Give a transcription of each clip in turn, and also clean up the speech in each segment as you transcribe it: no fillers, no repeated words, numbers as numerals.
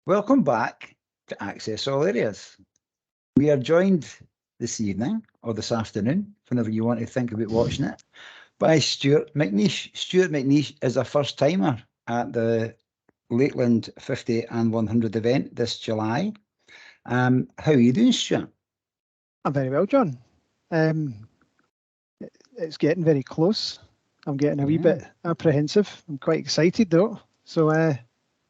Welcome back to Access All Areas. We are joined this evening, or this afternoon, whenever you want to think about watching it, by Stuart McNeish. Stuart McNeish is a first-timer at the Lakeland 50 and 100 event this July. How are you doing, Stuart? I'm very well, John. It's getting very close. I'm getting a wee bit apprehensive. I'm quite excited though. So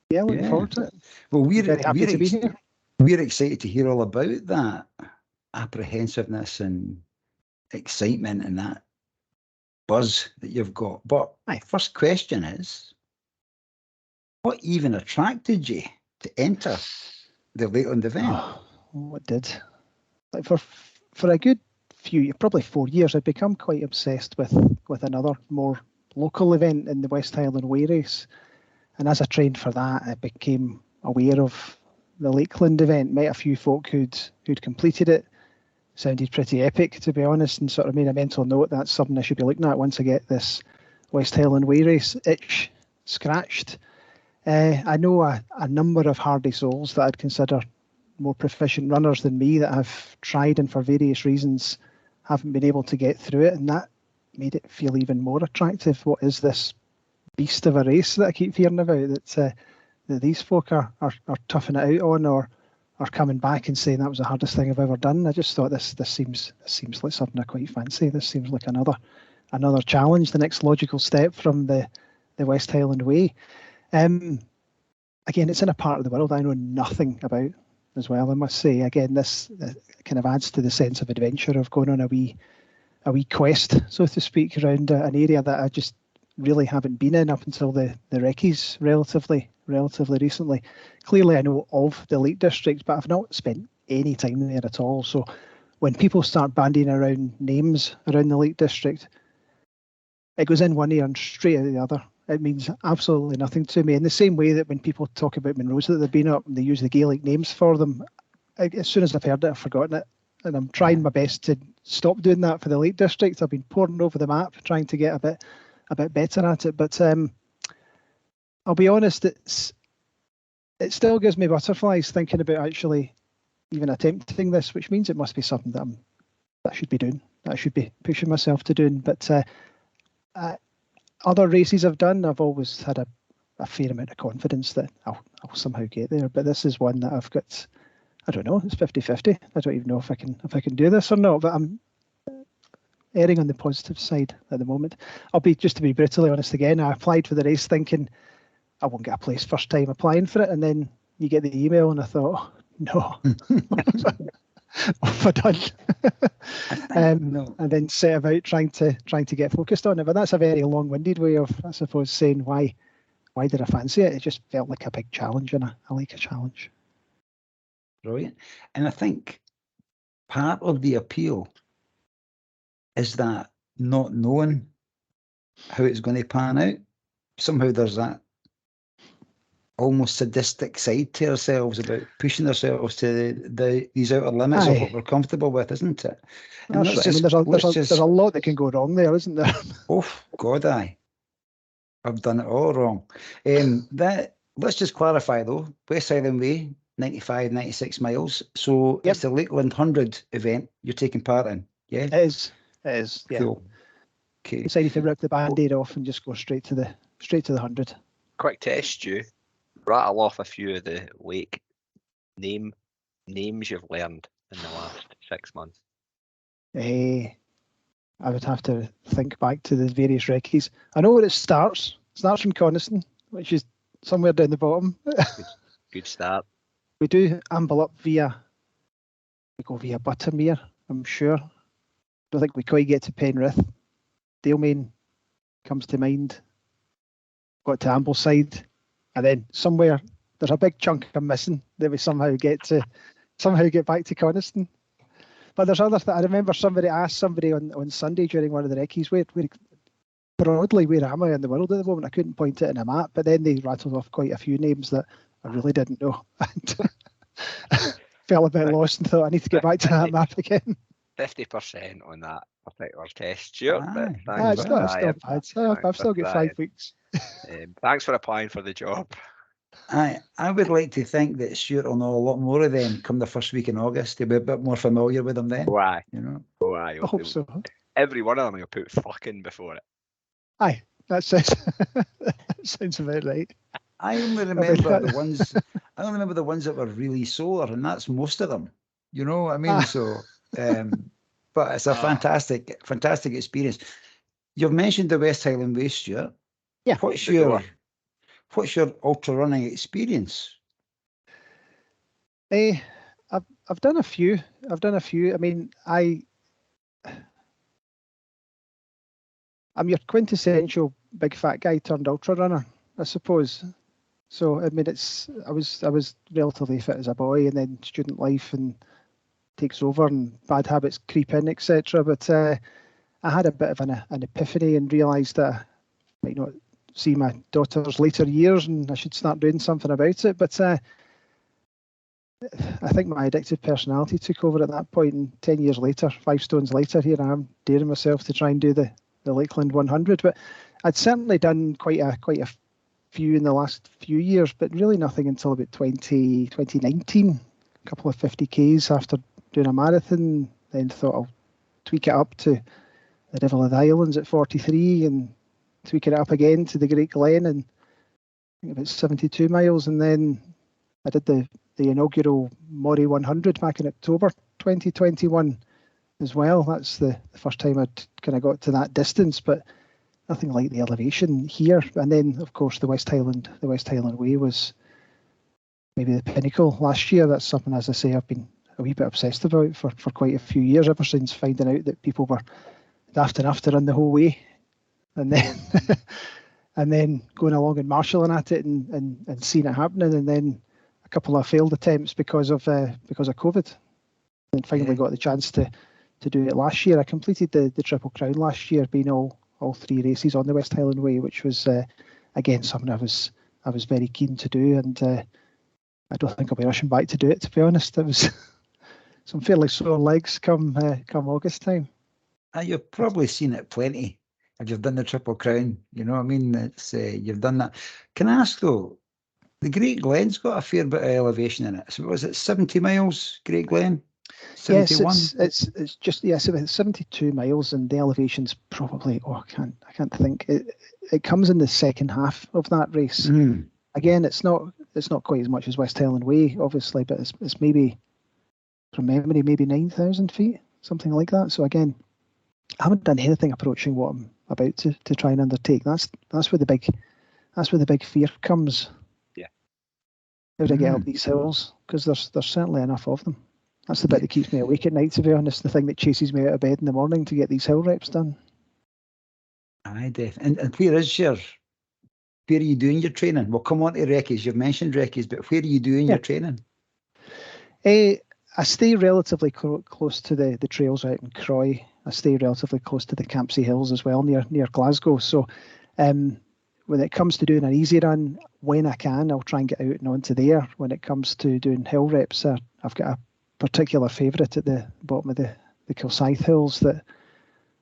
looking forward to it. Well, we're very happy to be here. We're excited to hear all about that apprehensiveness and excitement and that buzz that you've got. But my first question is, what even attracted you to enter the Lakeland event? Oh, what did? Like for a good few, probably 4 years, I'd become quite obsessed with another more local event in the West Highland Way race. And as I trained for that, I became aware of the Lakeland event, met a few folk who'd completed it. Sounded pretty epic, to be honest, and sort of made a mental note that's something I should be looking at once I get this West Highland Way race itch scratched. I know a number of hardy souls that I'd consider more proficient runners than me that have tried and for various reasons haven't been able to get through it, and that made it feel even more attractive. What is this beast of a race that I keep hearing about that these folk are toughing it out on, or are coming back and saying that was the hardest thing I've ever done? I just thought this seems like something I quite fancy. This seems like another challenge, the next logical step from the West Highland Way. Again, it's in a part of the world I know nothing about as well, I must say. Again, this kind of adds to the sense of adventure of going on a wee quest, so to speak, around an area that I just really haven't been in up until the recce's relatively recently. Clearly I know of the Lake District, but I've not spent any time there at all. So when people start bandying around names around the Lake District, it goes in one ear and straight out the other. It means absolutely nothing to me. In the same way that when people talk about Monroes that they've been up and they use the Gaelic names for them, as soon as I've heard it, I've forgotten it. And I'm trying my best to stop doing that for the Lake District. I've been poring over the map, trying to get a bit better at it. But I'll be honest, it still gives me butterflies thinking about actually even attempting this, which means it must be something that I should be doing, that I should be pushing myself to doing. But other races I've done, I've always had a fair amount of confidence that I'll somehow get there. But this is one that I've got, I don't know, it's 50-50. I don't even know if I can do this or not, but I'm erring on the positive side at the moment. Just to be brutally honest again, I applied for the race thinking I won't get a place first time applying for it, and then you get the email and I thought, oh, no, what have I done? No. And then set about trying to get focused on it. But that's a very long-winded way of, I suppose, saying why did I fancy it? It just felt like a big challenge, and I like a challenge. Brilliant. And I think part of the appeal is that not knowing how it's going to pan out. Somehow there's that almost sadistic side to ourselves about pushing ourselves to these outer limits of what we're comfortable with, isn't it? And that's right. There's a lot that can go wrong there, isn't there? Oh, God, I've done it all wrong. Let's just clarify though, West Highland Way, 95, 96 miles. So It's the Lakeland 100 event you're taking part in, yeah? It is, yeah. Cool. Okay. Decided to rip the band-aid off and just go straight to the 100. Quick test, Stu. Rattle off a few of the Lake names you've learned in the last 6 months. I would have to think back to the various recce's. I know where it starts. It starts from Coniston, which is somewhere down the bottom. Good start. We do amble up we go via Buttermere, I'm sure. Don't think we quite get to Penrith. Dalemain comes to mind. Got to Ambleside. And then somewhere there's a big chunk I'm missing that we somehow get back to Coniston. But there's other I remember somebody asked somebody on Sunday during one of the recce's, where broadly where am I in the world at the moment? I couldn't point it in a map, but then they rattled off quite a few names that I really didn't know. And felt a bit lost and thought I need to get back to that map again. 50% on that particular test, Stuart. It's not bad. I've still got 5 weeks. Thanks for applying for the job. I would like to think that Stuart will know a lot more of them come the first week in August. He'll be a bit more familiar with them then. Why? You know. Why? I hope so. Every one of them will put fucking before it. Aye, that sounds that sounds about right. I only remember the ones. I only remember the ones that were really solar, and that's most of them. You know what I mean? So, but it's a fantastic experience. You've mentioned the West Highland Way, Stuart. Yeah. What's your ultra running experience? I've done a few. I mean, I'm your quintessential big fat guy turned ultra runner, I suppose. So I mean, I was relatively fit as a boy, and then student life and takes over, and bad habits creep in, etc. But I had a bit of an epiphany and realised that I might not see my daughter's later years, and I should start doing something about it. But I think my addictive personality took over at that point, and 10 years later, 5 stones later, here I am daring myself to try and do the Lakeland 100. But I'd certainly done quite a few in the last few years, but really nothing until about 2019. A couple of 50Ks after doing a marathon, then thought I'll tweak it up to the Devil of the Islands at 43 and tweaking it up again to the Great Glen, and I think about 72 miles. And then I did the inaugural Moray 100 back in October 2021 as well. That's the first time I'd kind of got to that distance, but nothing like the elevation here. And then, of course, the West Highland Way was maybe the pinnacle last year. That's something, as I say, I've been a wee bit obsessed about for quite a few years, ever since finding out that people were daft enough to run the whole way, and then and then going along and marshalling at it and seeing it happening, and then a couple of failed attempts because of COVID, and finally got the chance to do it last year. I completed the Triple Crown last year, being all 3 races on the West Highland Way, which was again something I was very keen to do, and I don't think I'll be rushing back to do it, to be honest. It was some fairly sore legs come August time. You've probably seen it plenty if you've done the Triple Crown. You know what I mean? It's you've done that. Can I ask though, the Great Glen's got a fair bit of elevation in it. So was it 70 miles, Great Glen? 71? Yes, it's just it's about 72 miles, and the elevation's probably I can't think. It comes in the second half of that race. Again, it's not quite as much as West Highland Way, obviously, but it's maybe, from memory, maybe 9,000 feet, something like that. So again, I haven't done anything approaching what I'm about to try and undertake. That's where the big fear comes. Yeah. How do I get up these hills? Because there's certainly enough of them. That's the bit that keeps me awake at night, to be honest. The thing that chases me out of bed in the morning to get these hill reps done. Aye, definitely. And where are you doing your training? We'll come on to recce's. You've mentioned recce's, but where are you doing your training? I stay relatively close to the trails out in Croy. I stay relatively close to the Campsie Hills as well, near Glasgow. So when it comes to doing an easy run, when I can, I'll try and get out and onto there. When it comes to doing hill reps, I've got a particular favourite at the bottom of the Kilsyth Hills that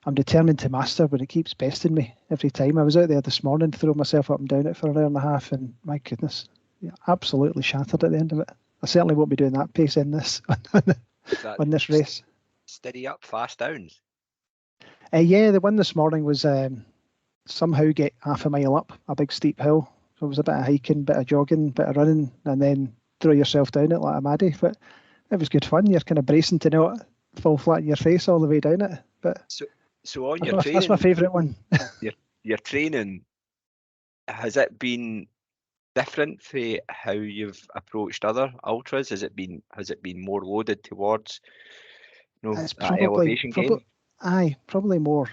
I'm determined to master, but it keeps besting me every time. I was out there this morning, throwing myself up and down it for an hour and a half, and my goodness, absolutely shattered at the end of it. I certainly won't be doing that pace in this on this race. Steady up, fast down. The one this morning was somehow get half a mile up a big steep hill. So it was a bit of hiking, bit of jogging, bit of running, and then throw yourself down it like a maddie. But it was good fun. You're kind of bracing to not fall flat in your face all the way down it. But so on your training, that's my favourite one. your training, has it been different for how you've approached other ultras? Has it been more loaded towards it's probably, elevation gain? Probably more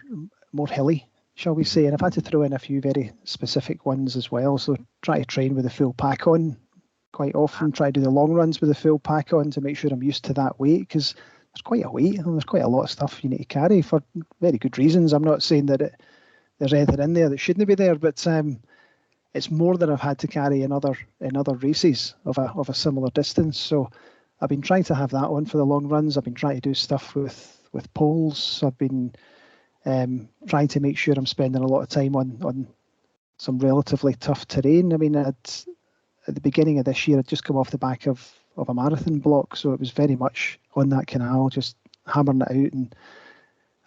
hilly, shall we say. And I've had to throw in a few very specific ones as well. So try to train with a full pack on quite often. Try to do the long runs with a full pack on to make sure I'm used to that weight, because there's quite a weight and there's quite a lot of stuff you need to carry for very good reasons. I'm not saying that there's anything in there that shouldn't be there, but it's more than I've had to carry in other races of a similar distance. So I've been trying to have that on for the long runs. I've been trying to do stuff with poles. I've been trying to make sure I'm spending a lot of time on some relatively tough terrain. I mean, at the beginning of this year, I'd just come off the back of a marathon block, so it was very much on that canal, just hammering it out, and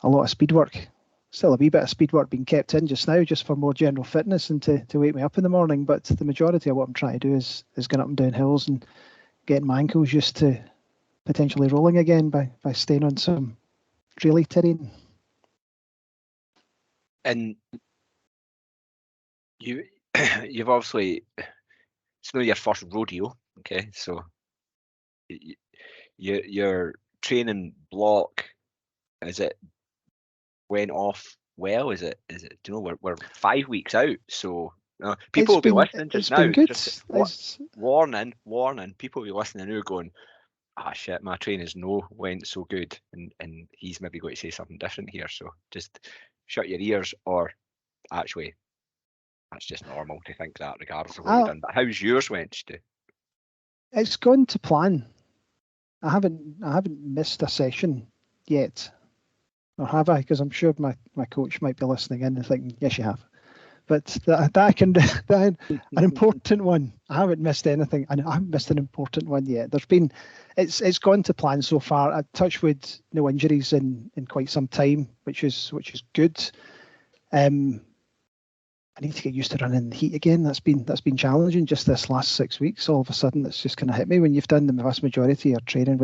a lot of speed work. Still a wee bit of speed work being kept in just now, just for more general fitness and to wake me up in the morning. But the majority of what I'm trying to do is getting up and down hills and getting my ankles used to potentially rolling again by staying on some traily terrain. And you've obviously, it's not your first rodeo, okay? So your training block, is it went off well? Is it? Do you know, we're 5 weeks out, so people will be listening just now. Just warning, people will be listening now going, ah, shit, my training's went so good, and he's maybe going to say something different here. So just shut your ears, or actually, that's just normal to think that, regardless of what you've done. But how's yours went, Stu? It's gone to plan. I haven't missed a session yet, or have I? Because I'm sure my coach might be listening in and thinking, yes, you have. But an important one. I haven't missed anything, and I haven't missed an important one yet. It's gone to plan so far. I touch wood, no injuries in quite some time, which is good. I need to get used to running in the heat again. That's been challenging just this last 6 weeks. All of a sudden, it's just kind of hit me when you've done the vast majority of your training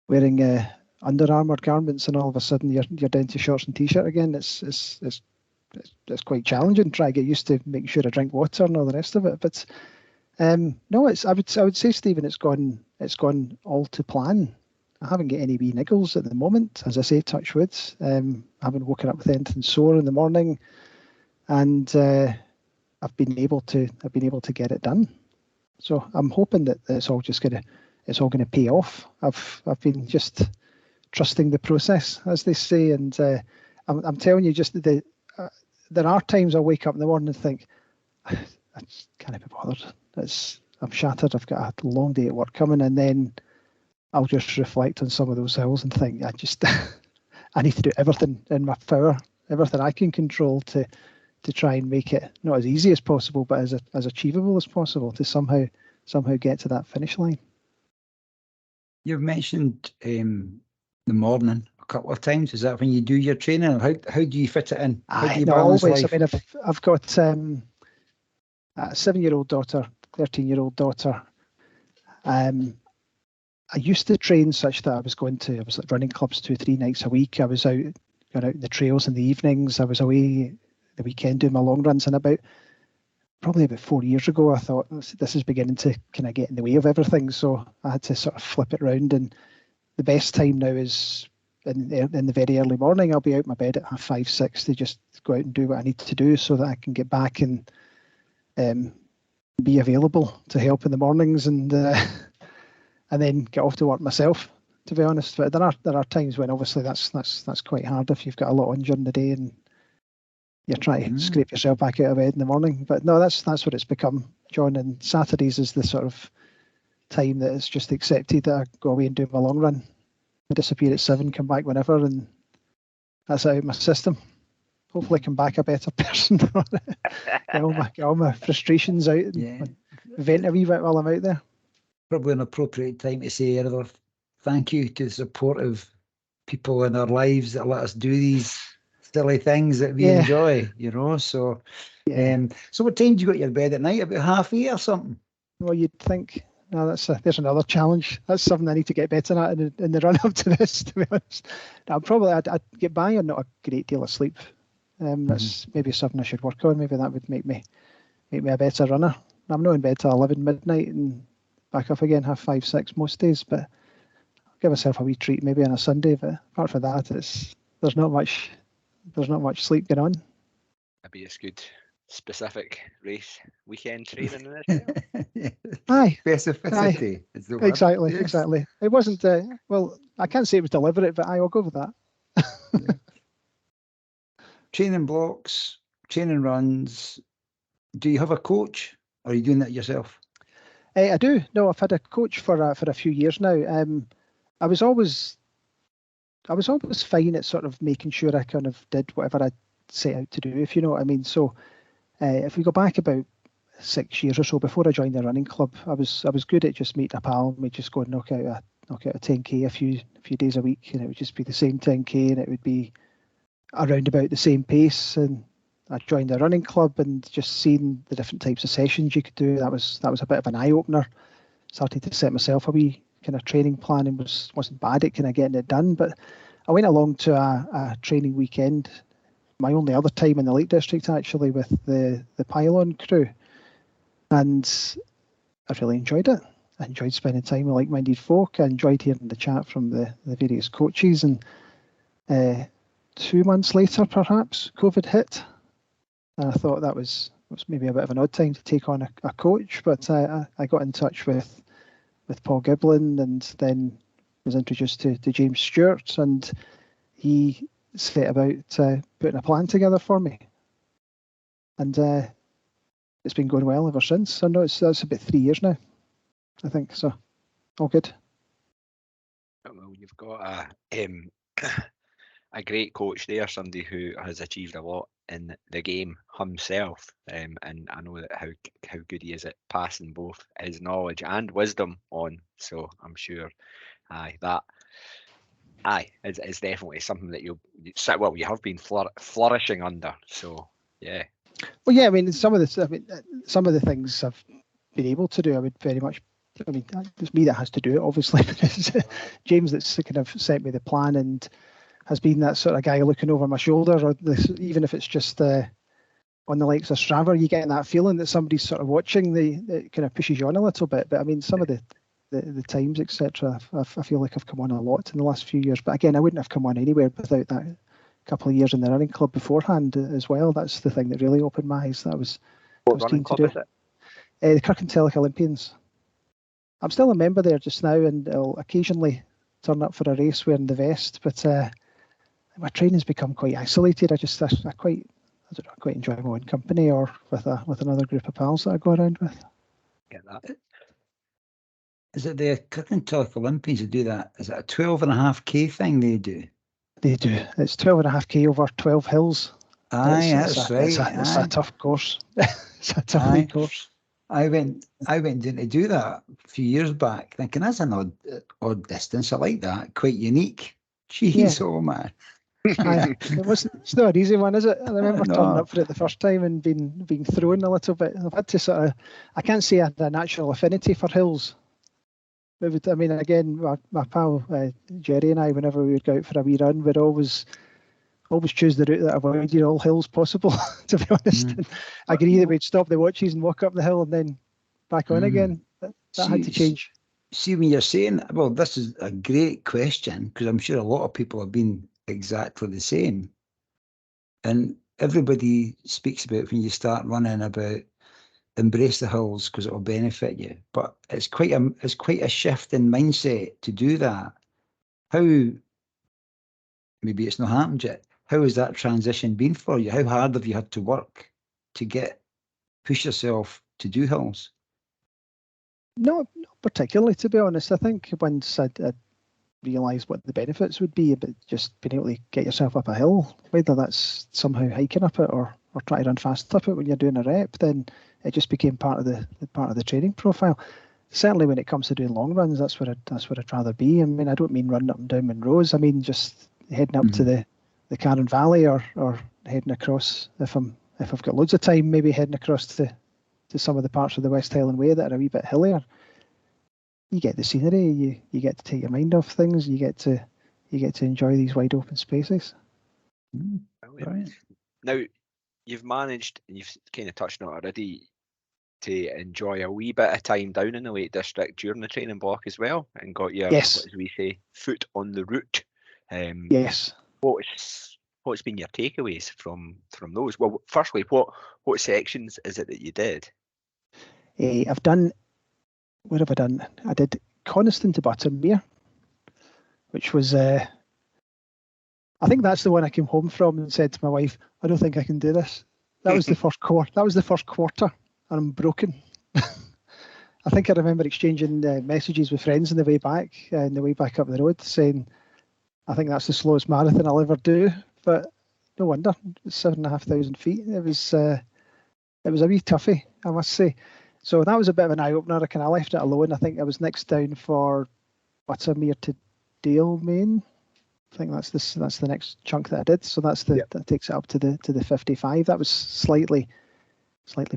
wearing Under Armour garments, and all of a sudden you're down to shorts and t-shirt again. It's quite challenging. Try to get used to making sure I drink water and all the rest of it. But no, I would say, Stephen, it's gone all to plan. I haven't got any wee niggles at the moment. As I say, touch wood. I haven't woken up with anything sore in the morning, and I've been able to get it done. So I'm hoping that it's all gonna pay off. I've been just trusting the process, as they say, and I'm telling you, just there are times I wake up in the morning and think, I just can't be bothered. I'm shattered. I've got a long day at work coming, and then I'll just reflect on some of those hills and think, I need to do everything in my power, everything I can control to try and make it not as easy as possible, but as achievable as possible, to somehow get to that finish line. You've mentioned the morning a couple of times. Is that when you do your training, or how do you fit it in? How do you balance always. life? I mean, I've got a 7-year-old daughter, 13-year-old daughter. I used to train such that I was at running clubs 2-3 nights a week. I was going out the trails in the evenings. I was away the weekend doing my long runs, and probably about 4 years ago, I thought this is beginning to kind of get in the way of everything. So I had to sort of flip it around, and the best time now is in the very early morning. I'll be out my bed at 5:30, 6 to just go out and do what I need to do, so that I can get back and be available to help in the mornings, and then get off to work myself, to be honest. But there are times when obviously that's quite hard if you've got a lot on during the day and you're trying to scrape yourself back out of bed in the morning. But no, that's what it's become, John. And Saturdays is the sort of time that it's just accepted that I go away and do my long run. I disappear at 7, come back whenever, and that's out of my system. Hopefully come back a better person. get all my frustrations out and vent a wee bit while I'm out there. Probably an appropriate time to say another thank you to the supportive people in our lives that let us do these silly things that we enjoy, So, so what time do you go to your bed at night? About 8:30 or something? Well, you'd think. No, there's another challenge. That's something I need to get better at in the run up to this, to be honest. I'd get by on not a great deal of sleep. That's maybe something I should work on. Maybe that would make me a better runner. I'm not in bed till 11 midnight and back up again 5:30, 6 most days. But I'll give myself a wee treat maybe on a Sunday. But apart from that, there's not much sleep going on. Maybe it's good specific race weekend training in it. Aye, specificity. Is the word. Exactly. It wasn't. Well, I can't say it was deliberate, but I'll go with that. Training blocks, training runs. Do you have a coach, or are you doing that yourself? I do. No, I've had a coach for a few years now. I was always fine at sort of making sure I kind of did whatever I set out to do, if you know what I mean. So if we go back about 6 years or so before I joined the running club. I was good at just meeting a pal. We'd just go and knock out a 10k a few days a week, and it would just be the same 10k, and it would be around about the same pace. And I joined a running club, and just seeing the different types of sessions you could do, that was a bit of an eye opener. Started to set myself a wee kind of training plan, and wasn't bad at kind of getting it done. But I went along to a training weekend, my only other time in the Lake District actually, with the pylon crew, and I really enjoyed it. I enjoyed spending time with like-minded folk. I enjoyed hearing the chat from the various coaches. And 2 months later, perhaps, COVID hit, and I thought that was maybe a bit of an odd time to take on a coach. But I got in touch with Paul Giblin, and then was introduced to James Stewart, and he set about putting a plan together for me, and it's been going well ever since. I know that's about 3 years now, I think, so all good. Well, you've got a great coach there, somebody who has achieved a lot in the game himself, and I know that how good he is at passing both his knowledge and wisdom on. So I'm sure it's definitely something that you have been flourishing under. So yeah. Well, yeah, I mean, some of the things I've been able to do, I would very much. I mean, it's me that has to do it, obviously, but it's James that's kind of set me the plan and has been that sort of guy looking over my shoulder, or even if it's just on the likes of Strava, you get that feeling that somebody's sort of watching. It kind of pushes you on a little bit. But I mean, some of the times, etc., I feel like I've come on a lot in the last few years. But again, I wouldn't have come on anywhere without that couple of years in the running club beforehand as well. That's the thing that really opened my eyes. I was keen to do. Is it? The Kirkintilloch Olympians. I'm still a member there just now, and I'll occasionally turn up for a race wearing the vest. But my training's become quite isolated. I quite enjoy my own company, or with another group of pals that I go around with. Get that. Is it the Kirkintilloch Olympians who do that? Is it a 12.5k thing they do? They do. It's 12.5k over 12 hills. Aye, that's right. It's a tough course. It's a tough course. I went in to do that a few years back, thinking that's an odd distance. I like that, quite unique. Jeez, oh man. It's not an easy one, is it? I remember turning up for it the first time and being thrown a little bit. I've had to I can't say I had a natural affinity for hills. I mean, again, my pal Jerry and I, whenever we would go out for a wee run, we'd always choose the route that avoided all hills possible, to be honest. And I agree that we'd stop the watches and walk up the hill and then back on again. That had to change. See, when you're saying, well, this is a great question, because I'm sure a lot of people have been exactly the same. And everybody speaks about when you start running about embrace the hills because it will benefit you. But it's quite a shift in mindset to do that. How, maybe it's not happened yet, how has that transition been for you? How hard have you had to work to push yourself to do hills? Not particularly, to be honest. I think once I'd realised what the benefits would be about just being able to get yourself up a hill, whether that's somehow hiking up it or trying to run fast up it when you're doing a rep, then it just became part of the training profile. Certainly when it comes to doing long runs, that's what I'd rather be. I mean, I don't mean running up and down Monroes. I mean just heading up to the Carron Valley or heading across, if I've got loads of time, maybe heading across to some of the parts of the West Highland Way that are a wee bit hillier. You get the scenery, you get to take your mind off things, you get to enjoy these wide open spaces. Brilliant. Now, you've managed, and you've kind of touched on it already, to enjoy a wee bit of time down in the Lake District during the training block as well, and got your, as we say, foot on the route. Yes. What's been your takeaways from those? Well, firstly, what sections is it that you did? I've done. What have I done? I did Coniston to Buttermere, which was. I think that's the one I came home from and said to my wife, "I don't think I can do this." That was the first quarter. That was the first quarter, and I'm broken. I think I remember exchanging messages with friends on the way back up the road, saying, "I think that's the slowest marathon I'll ever do." But no wonder, it's 7,500 feet. It was it was a wee toughie, I must say. So that was a bit of an eye-opener. I kind of left it alone. I think I was next down for Buttermere to Dalemain. I think that's the next chunk that I did. So that takes it up to the 55. That was slightly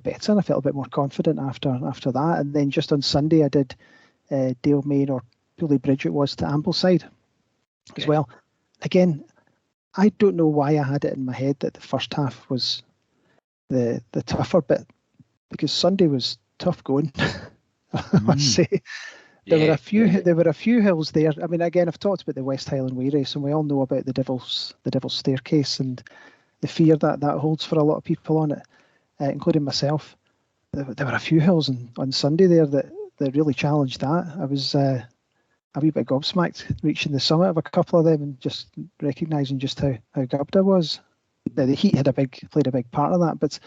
better. I felt a bit more confident after that. And then just on Sunday I did Dalemain, or Pooley Bridge it was, to Ambleside as well. Again, I don't know why I had it in my head that the first half was the tougher bit, because Sunday was tough going. I must say. There were a few hills there. I mean, again, I've talked about the West Highland Way race, and we all know about the Devil's Staircase and the fear that holds for a lot of people on it, including myself. There were a few hills on Sunday there that really challenged that. I was a wee bit gobsmacked reaching the summit of a couple of them and just recognising just how gubbed I was. Now, the heat played a big part of that, but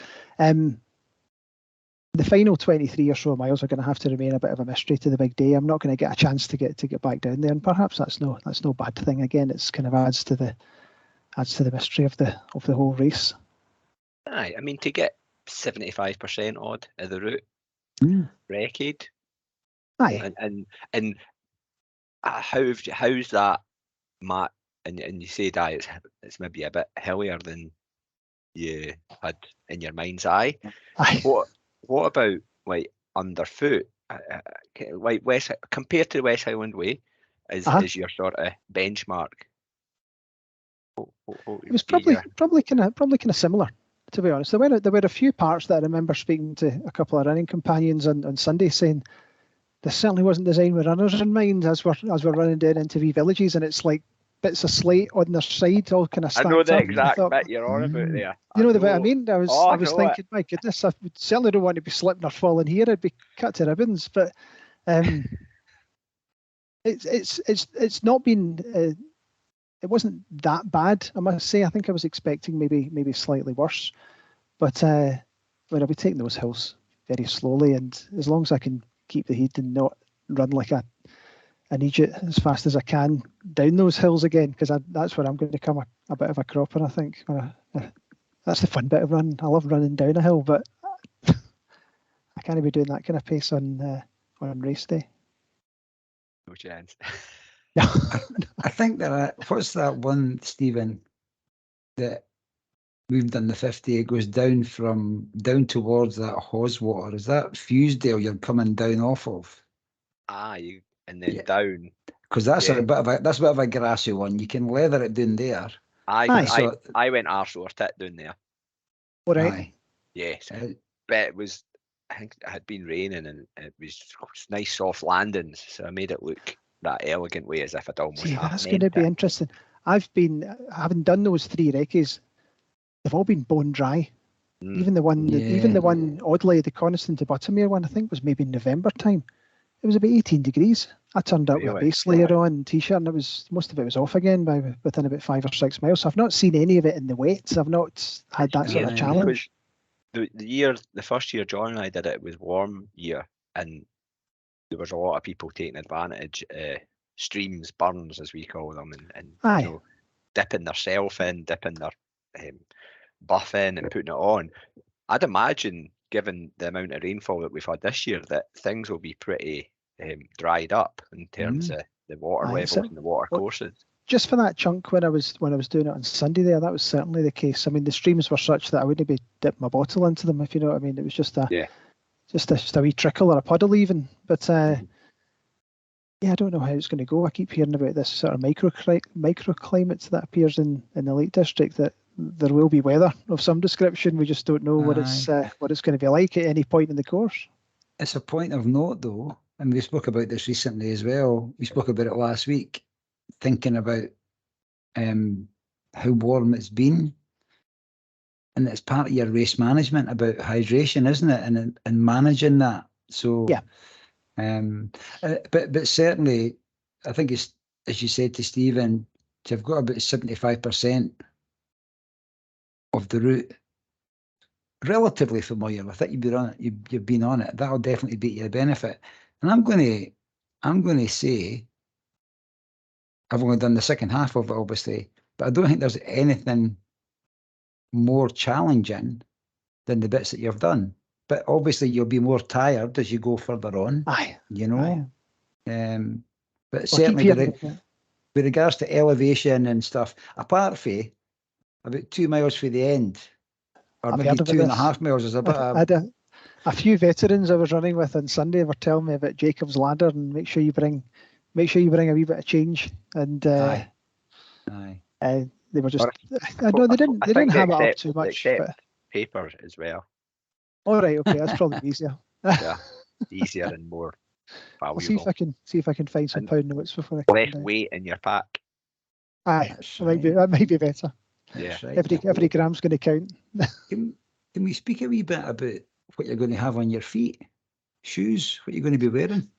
the final 23 or so miles are going to have to remain a bit of a mystery to the big day. I'm not going to get a chance to get back down there, and perhaps that's no bad thing. Again, it's kind of adds to the mystery of the whole race. Aye, I mean, to get 75% odd of the route, Wreckade. Aye, and how's that, Matt? And you said it's maybe a bit hillier than you had in your mind's eye. Aye. What about like underfoot? Like compared to the West Highland Way, is your sort of benchmark? It was probably kind of similar, to be honest. There were a few parts that I remember speaking to a couple of running companions on Sunday saying this certainly wasn't designed with runners in mind as we're running down into wee villages, and it's like bits of slate on their side all kind of stacked up. I know the exact bit you're on about there. You know the bit I mean? I was thinking, my goodness, I certainly don't want to be slipping or falling here. I'd be cut to ribbons. But it's not been. It wasn't that bad, I must say. I think I was expecting maybe slightly worse. But I'll be taking those hills very slowly, and as long as I can keep the heat and not run like an idiot as fast as I can down those hills again, because that's where I'm going to come a bit of a cropper, I think. That's the fun bit of running. I love running down a hill, but I can't be doing that kind of pace on race day. No chance. I think what's that one, Stephen, that we've done the 50, it goes down towards that Haweswater. Is that Fusedale you're coming down off of? And then down. Because that's a bit of a grassy one. You can leather it down there. I went arse over tit down there. All right. Yes. But it was, I think it had been raining and it was nice soft landings, so I made it look that elegant way as if I'd almost that's going to be interesting. Having done those 3 recces, they've all been bone dry. Even the one oddly, the Coniston to Buttermere one, I think was maybe in November time. It was about 18 degrees. I turned up with a base layer on, t-shirt, and most of it was off again within about 5 or 6 miles. So I've not seen any of it in the wets. I've not had that sort of challenge. The first year John and I did it was warm year, and there was a lot of people taking advantage, streams, burns as we call them, and dipping their self in, dipping their buff in and putting it on. I'd imagine, given the amount of rainfall that we've had this year, that things will be pretty dried up in terms of the water levels and the water courses. Just for that chunk when I was doing it on Sunday there, that was certainly the case. I mean, the streams were such that I wouldn't be dipping my bottle into them, if you know what I mean. It was just a wee trickle or a puddle even. But I don't know how it's going to go. I keep hearing about this sort of microclimate that appears in the Lake District, that there will be weather of some description. We just don't know what it's going to be like at any point in the course. It's a point of note, though, and we spoke about this recently as well. We spoke about it last week, thinking about how warm it's been, and it's part of your race management about hydration, isn't it? And managing that. So but certainly, I think it's, as you said to Stephen, you've got about 75% of the route relatively familiar with it. You've been on it. That'll definitely be to your benefit. And I'm going to say, I've only done the second half of it, obviously, but I don't think there's anything more challenging than the bits that you've done. But obviously you'll be more tired as you go further on. Aye. You know. Aye. But Well, certainly with regards to elevation and stuff, apart from about 2 miles from the end, or I've maybe heard about 2.5 miles, is a bit I had a few veterans I was running with on Sunday were telling me about Jacob's Ladder and make sure you bring a wee bit of change. And aye. They were just no, they didn't have it up too much. But paper as well. All right, okay, that's probably easier. Yeah, easier and more valuable. I'll see if I can find some pound notes before I less weight in your pack. Aye, that might be better. Yeah, right. Every gram's going to count. Can we speak a wee bit about what you're going to have on your feet? Shoes, what you're going to be wearing?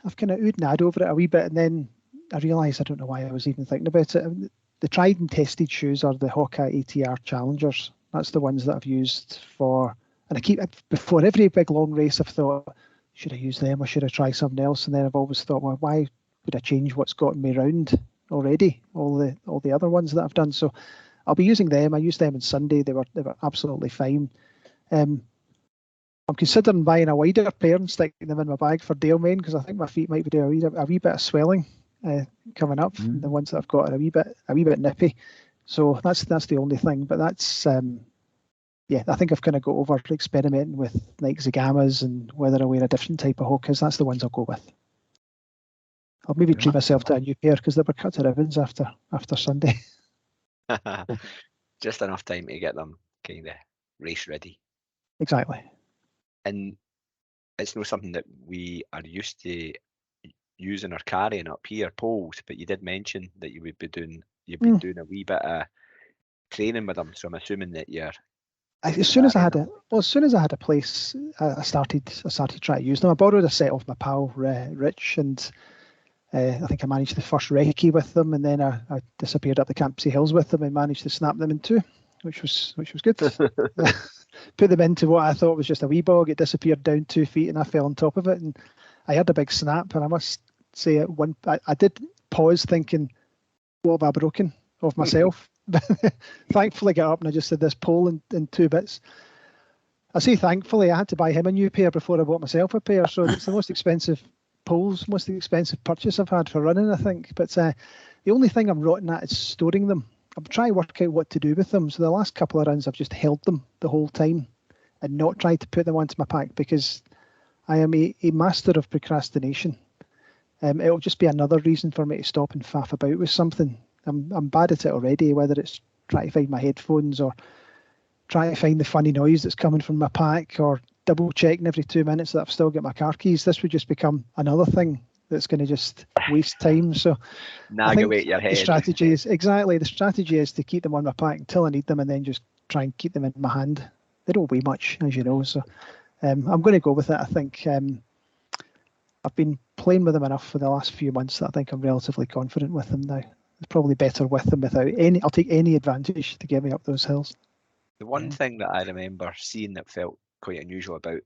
I've kind of oohed and over it a wee bit, and then I realised I don't know why I was even thinking about it. The tried and tested shoes are the Hawkeye ATR Challengers. That's the ones that I've used for, and before every big long race, I've thought, should I use them or should I try something else? And then I've always thought, well, why would I change what's gotten me round already? All the other ones that I've done. So I'll be using them. I used them on Sunday. They were absolutely fine. I'm considering buying a wider pair and sticking them in my bag for Dale Main because I think my feet might be doing a wee bit of swelling coming up. The ones that I've got are a wee bit nippy. So that's the only thing. But that's I think I've kind of got over experimenting with Nike Zagamas and whether I wear a different type of Hokas. That's the ones I'll go with. I'll maybe treat myself to a new pair because they were cut to ribbons after Sunday. Just enough time to get them kind of race ready. Exactly. And it's not something that we are used to using or carrying up here, poles, but you did mention that you've been doing a wee bit of training with them, so I'm assuming that you're as soon as I had a place, I started trying to use them. I borrowed a set off my pal Rich, and I think I managed the first recce with them, and then I disappeared up the Campsie Hills with them and managed to snap them in two, which was good. Put them into what I thought was just a wee bog. It disappeared down 2 feet, and I fell on top of it, and I had a big snap. And I must say, I did pause, thinking, "What have I broken of myself?" Thankfully, got up and I just did this pole in 2 bits. I say thankfully, I had to buy him a new pair before I bought myself a pair. So it's the most expensive purchase I've had for running, I think. But the only thing I'm rotten at is storing them. I'm trying to work out what to do with them. So the last couple of runs, I've just held them the whole time and not tried to put them onto my pack because I am a master of procrastination. It'll just be another reason for me to stop and faff about with something. I'm bad at it already, whether it's trying to find my headphones or trying to find the funny noise that's coming from my pack or double checking every 2 minutes that I've still got my car keys. This would just become another thing that's going to just waste time. So nag away at your head. The strategy is to keep them on my pack until I need them and then just try and keep them in my hand. They don't weigh much, as you know. So I'm going to go with it. I think I've been playing with them enough for the last few months that I think I'm relatively confident with them now. It's probably better with them without any. I'll take any advantage to get me up those hills. The one thing that I remember seeing that felt quite unusual about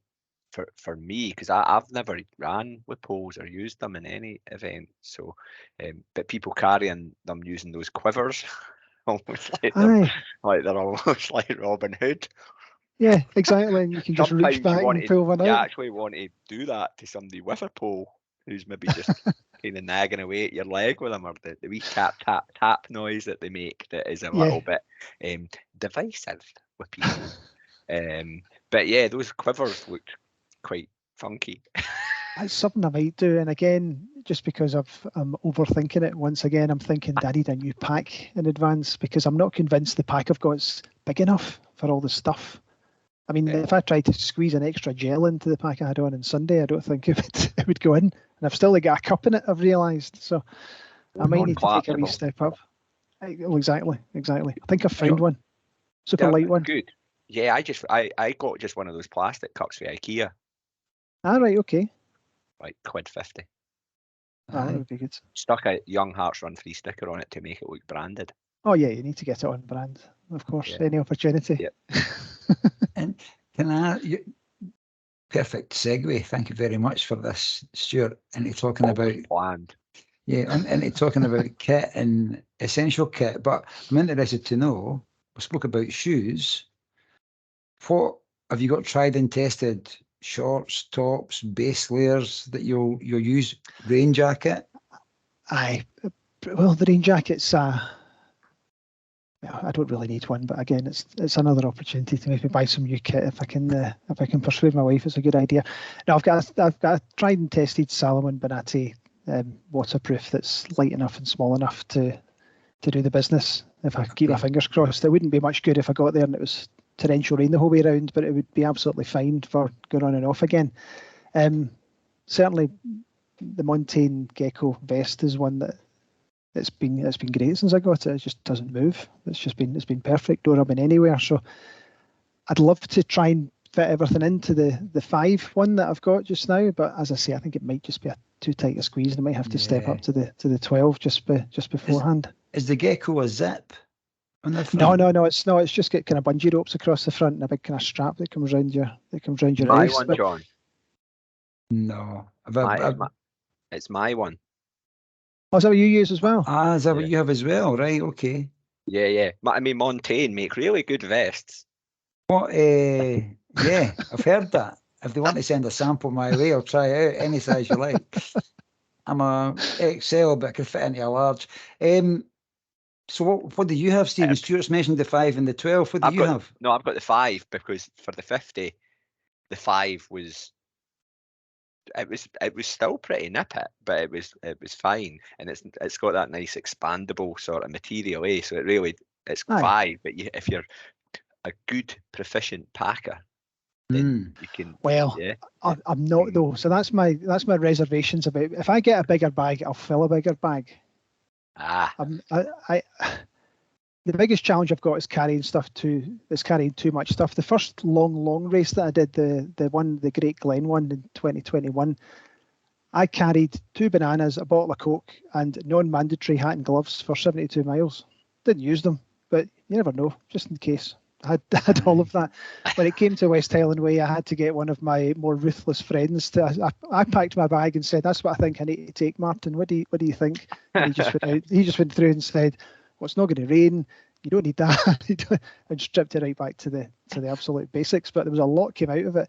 for me, because I've never ran with poles or used them in any event. So, but people carrying them using those quivers, almost like they're almost like Robin Hood. Yeah, exactly. And you can just reach back and pull one out. You actually want to do that to somebody with a pole who's maybe just kind of nagging away at your leg with them, or the wee tap tap tap noise that they make that is a little bit divisive with people. But yeah, those quivers looked quite funky. That's something I might do, and again, just because I'm overthinking it, once again, I'm thinking I need a new pack in advance because I'm not convinced the pack I've got is big enough for all the stuff. I mean, if I tried to squeeze an extra gel into the pack I had on Sunday, I don't think it would go in. And I've still got a cup in it, I've realised. So I might need to take a wee step up. Exactly. I think I've found one. Super light one. Good. Yeah, I got just one of those plastic cups for IKEA. Right, okay. Like £1.50. That would be good. Stuck a Young Hearts Run Free sticker on it to make it look branded. Oh yeah, you need to get it on brand, of course. Yeah. Any opportunity. Yep. And perfect segue. Thank you very much for this, Stuart. And talking about planned. Yeah, and talking about kit and essential kit. But I'm interested to know. We spoke about shoes. What have you got tried and tested? Shorts, tops, base layers that you'll use? Rain jacket? Aye. Well, the rain jacket's I don't really need one, but again, it's another opportunity to maybe buy some new kit if I can persuade my wife it's a good idea. Now I've got a tried and tested Salomon Bonatti waterproof that's light enough and small enough to do the business. If I keep my fingers crossed, it wouldn't be much good if I got there and it was torrential rain the whole way around, but it would be absolutely fine for going on and off again. Certainly, the Montane Gecko vest is one that it's been great since I got it. It just doesn't move. It's been perfect. Don't rub in anywhere. So I'd love to try and fit everything into the 5 one that I've got just now. But as I say, I think it might just be too tight a squeeze, and I might have to step up to the 12 just beforehand. Is the Gecko a zip on the front? No, it's not. It's just got kind of bungee ropes across the front and a big kind of strap that comes around your My waist. one, John. No, it's my one. Oh, is that what you use as well? Is that what you have as well? Right, okay. Yeah. I mean, Montane make really good vests. What? Yeah, I've heard that. If they want to send a sample my way, I'll try it out any size you like. I'm a XL, but I can fit into a large. So what do you have, Stephen? Stuart's mentioned the 5 and the 12. What do you have? No, I've got the 5 because for the 50, the 5 was. It was still pretty nippy, but it was fine, and it's got that nice expandable sort of material, so it's 5. But if you're a good proficient packer, then you can. Well, yeah. I'm not though, so that's my reservations about. If I get a bigger bag, I'll fill a bigger bag. The biggest challenge I've got is carrying too much stuff. The first long race that I did, the Great Glen one in 2021, I carried 2 bananas, a bottle of Coke, and non-mandatory hat and gloves for 72 miles. Didn't use them, but you never know, just in case. I had all of that. When it came to West Highland Way, I had to get one of my more ruthless friends to. I packed my bag and said, "That's what I think I need to take, Martin. What do you think?" And he just went through and said, "Well, it's not going to rain. You don't need that." And stripped it right back to the absolute basics. But there was a lot came out of it.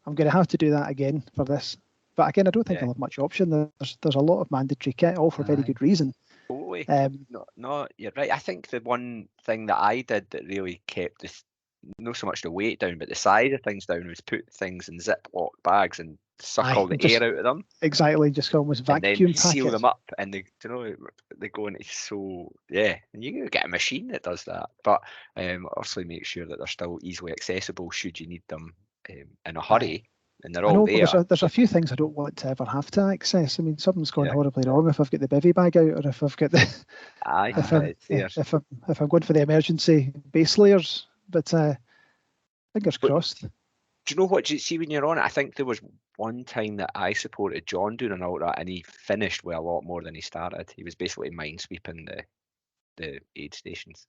I'm going to have to do that again for this. But again, I don't think I'll have much option. There's a lot of mandatory kit, all for very good reason. Totally. No, you're right. I think the one thing that I did that really kept this, not so much the weight down, but the size of things down, was put things in Ziploc bags and suck all the air out of them. Exactly, just almost vacuum and then seal them up, and they go into and you can get a machine that does that. But obviously make sure that they're still easily accessible should you need them in a hurry. And they're all there. There's a few things I don't want to ever have to access. I mean, something's gone horribly wrong if I've got the bivy bag out, or if I've got the if I'm going for the emergency base layers. But fingers crossed. Do you know what? See, when you're on it, I think there was one time that I supported John doing an ultra, and he finished with a lot more than he started. He was basically minesweeping the aid stations.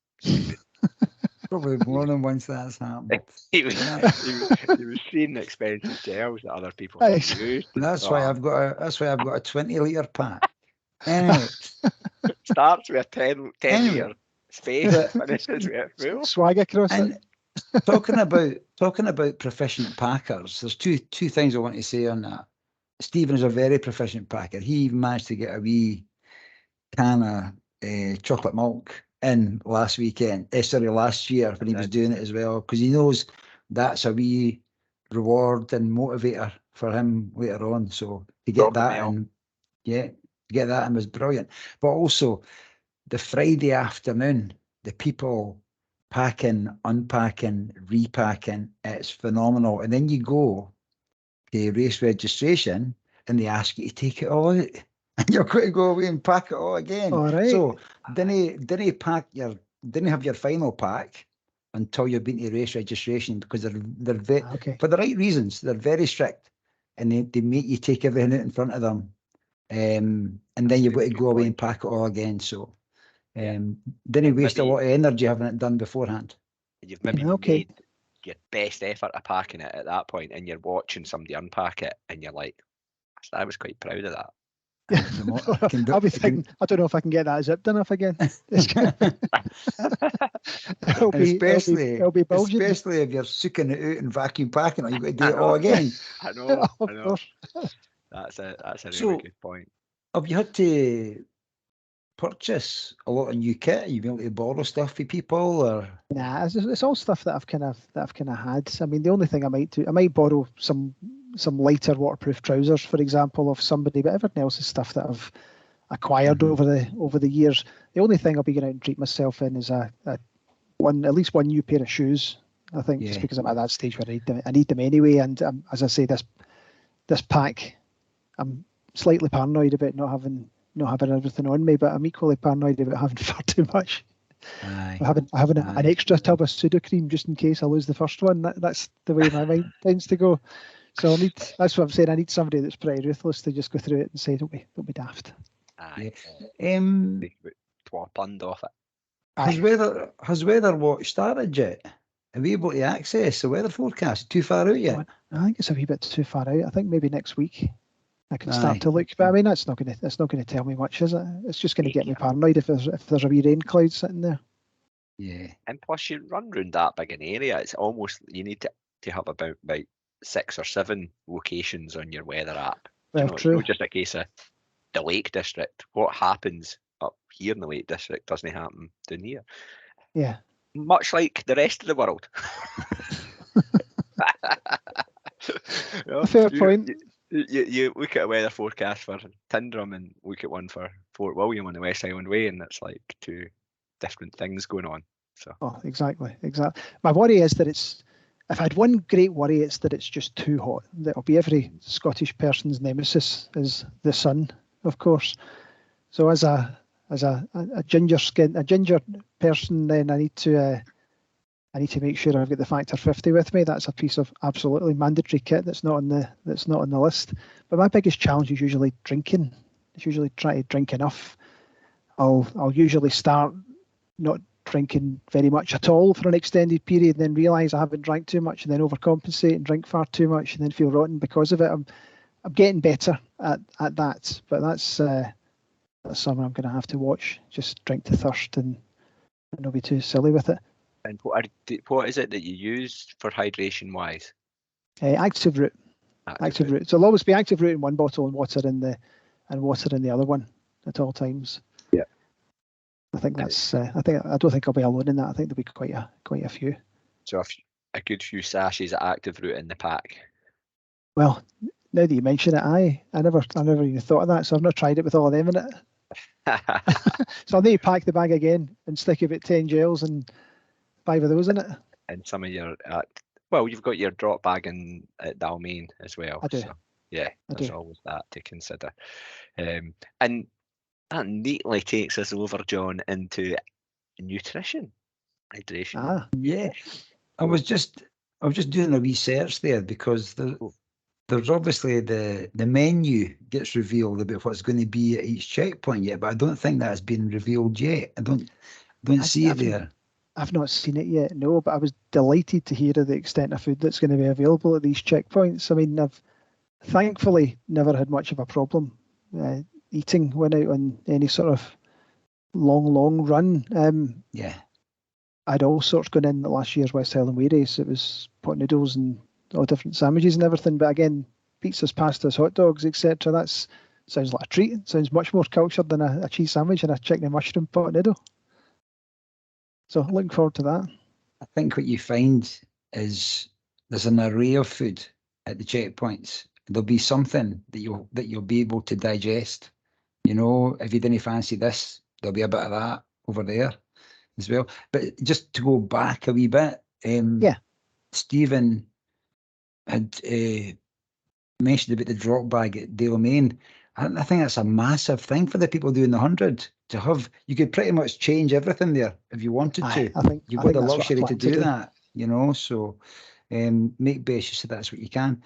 Probably more than once that's happened. he was seeing expensive gels that other people used. That's why I've got a 20-litre pack. Anyway, starts with a 10 litre space, finishes with a full swag across it. Talking about proficient packers, there's two things I want to say on that. Stephen is a very proficient packer. He even managed to get a wee can of chocolate milk in last year when he was doing it as well, because he knows that's a wee reward and motivator for him later on. So to get that in was brilliant. But also the Friday afternoon, the people packing, unpacking, repacking, it's phenomenal. And then you go to race registration and they ask you to take it all out. And you're going to go away and pack it all again. All right. So didn't have your final pack until you've been to race registration, because they're for the right reasons. They're very strict, and they make you take everything out in front of them, and then you've got to go away and pack it all again. So didn't waste a lot of energy having it done beforehand. You've maybe made your best effort of packing it at that point, and you're watching somebody unpack it, and you're like, I was quite proud of that. I'll be thinking, I don't know if I can get that zipped enough again. it'll be bulging. Especially if you're sucking it out and vacuum packing it, you've got to do it all again. I know. Of course. That's a really So, good point. Have you had to purchase a lot of new kit? You've been able to borrow stuff for people, or? Nah, it's all stuff that I've kind of had. I mean, the only thing I might borrow some lighter waterproof trousers, for example, of somebody, but everything else is stuff that I've acquired over the years. The only thing I'll be going out and treat myself in is at least one new pair of shoes. I think just because I'm at that stage where I need them anyway. And as I say, this pack, I'm slightly paranoid about not having everything on me, but I'm equally paranoid about having far too much. Having an extra tub of Sudocrem just in case I lose the first one. That's the way my mind tends to go. So that's what I'm saying. I need somebody that's pretty ruthless to just go through it and say, don't be daft. Aye. £12 off it. Has weather watch started yet? Are we able to access the weather forecast? Too far out yet? I think it's a wee bit too far out. I think maybe next week I can start to look. But I mean, that's not going to tell me much, is it? It's just going to get me paranoid if there's a wee rain cloud sitting there. Yeah. And plus, you run around that big an area. It's almost you need to have about 6 or 7 locations on your weather app. Well, true. It's not just a case of the Lake District. What happens up here in the Lake District doesn't happen down here. Yeah. Much like the rest of the world. Fair point. You look at a weather forecast for Tyndrum and look at one for Fort William on the West Island Way, and it's like 2 different things going on. So. Oh, exactly. My worry is that if I had one great worry, it's that it's just too hot. That'll be every Scottish person's nemesis is the sun, of course. So as a ginger person, then I need to make sure I've got the Factor 50 with me. That's a piece of absolutely mandatory kit that's not on the list. But my biggest challenge is usually drinking. It's usually trying to drink enough. I'll usually start not drinking very much at all for an extended period, and then realise I haven't drank too much, and then overcompensate and drink far too much, and then feel rotten because of it. I'm getting better at that, but that's something I'm going to have to watch. Just drink to thirst and not be too silly with it. And what is it that you use for hydration wise? Active Root. Active Root. So it'll always be Active Root in one bottle and water in the other one at all times. Yeah. I think that's. I don't think I'll be alone in that. I think there'll be quite a few. So a good few sachets of Active Root in the pack. Well, now that you mention it, I never even thought of that. So I've not tried it with all of them in it. So I'll need to pack the bag again and stick about 10 gels and 5 of those in it. And some of your you've got your drop bag at Dalmain as well. I do. So, yeah, there's always that to consider. And that neatly takes us over, John, into nutrition, hydration. Yeah. I was just doing a research there because there's obviously the menu gets revealed about what's going to be at each checkpoint yet, but I don't think that's been revealed yet. I don't see it there. I've not seen it yet, no, but I was delighted to hear of the extent of food that's going to be available at these checkpoints. I mean, I've thankfully never had much of a problem eating when out on any sort of long run. Yeah. I had all sorts going in at last year's West Highland Way race. It was pot noodles and all different sandwiches and everything. But again, pizzas, pastas, hot dogs, etc. That sounds like a treat. It sounds much more cultured than a cheese sandwich and a chicken and mushroom pot noodle. So looking forward to that. I think what you find is there's an array of food at the checkpoints. There'll be something that you'll be able to digest. You know, if you didn't fancy this, there'll be a bit of that over there as well. But just to go back a wee bit, Stephen had mentioned about the drop bag at Dalmain. I think that's a massive thing for the people doing the 100 to have. You could pretty much change everything there if you wanted to. I think you've got the luxury to do that, you know. So make best use of that's what you can.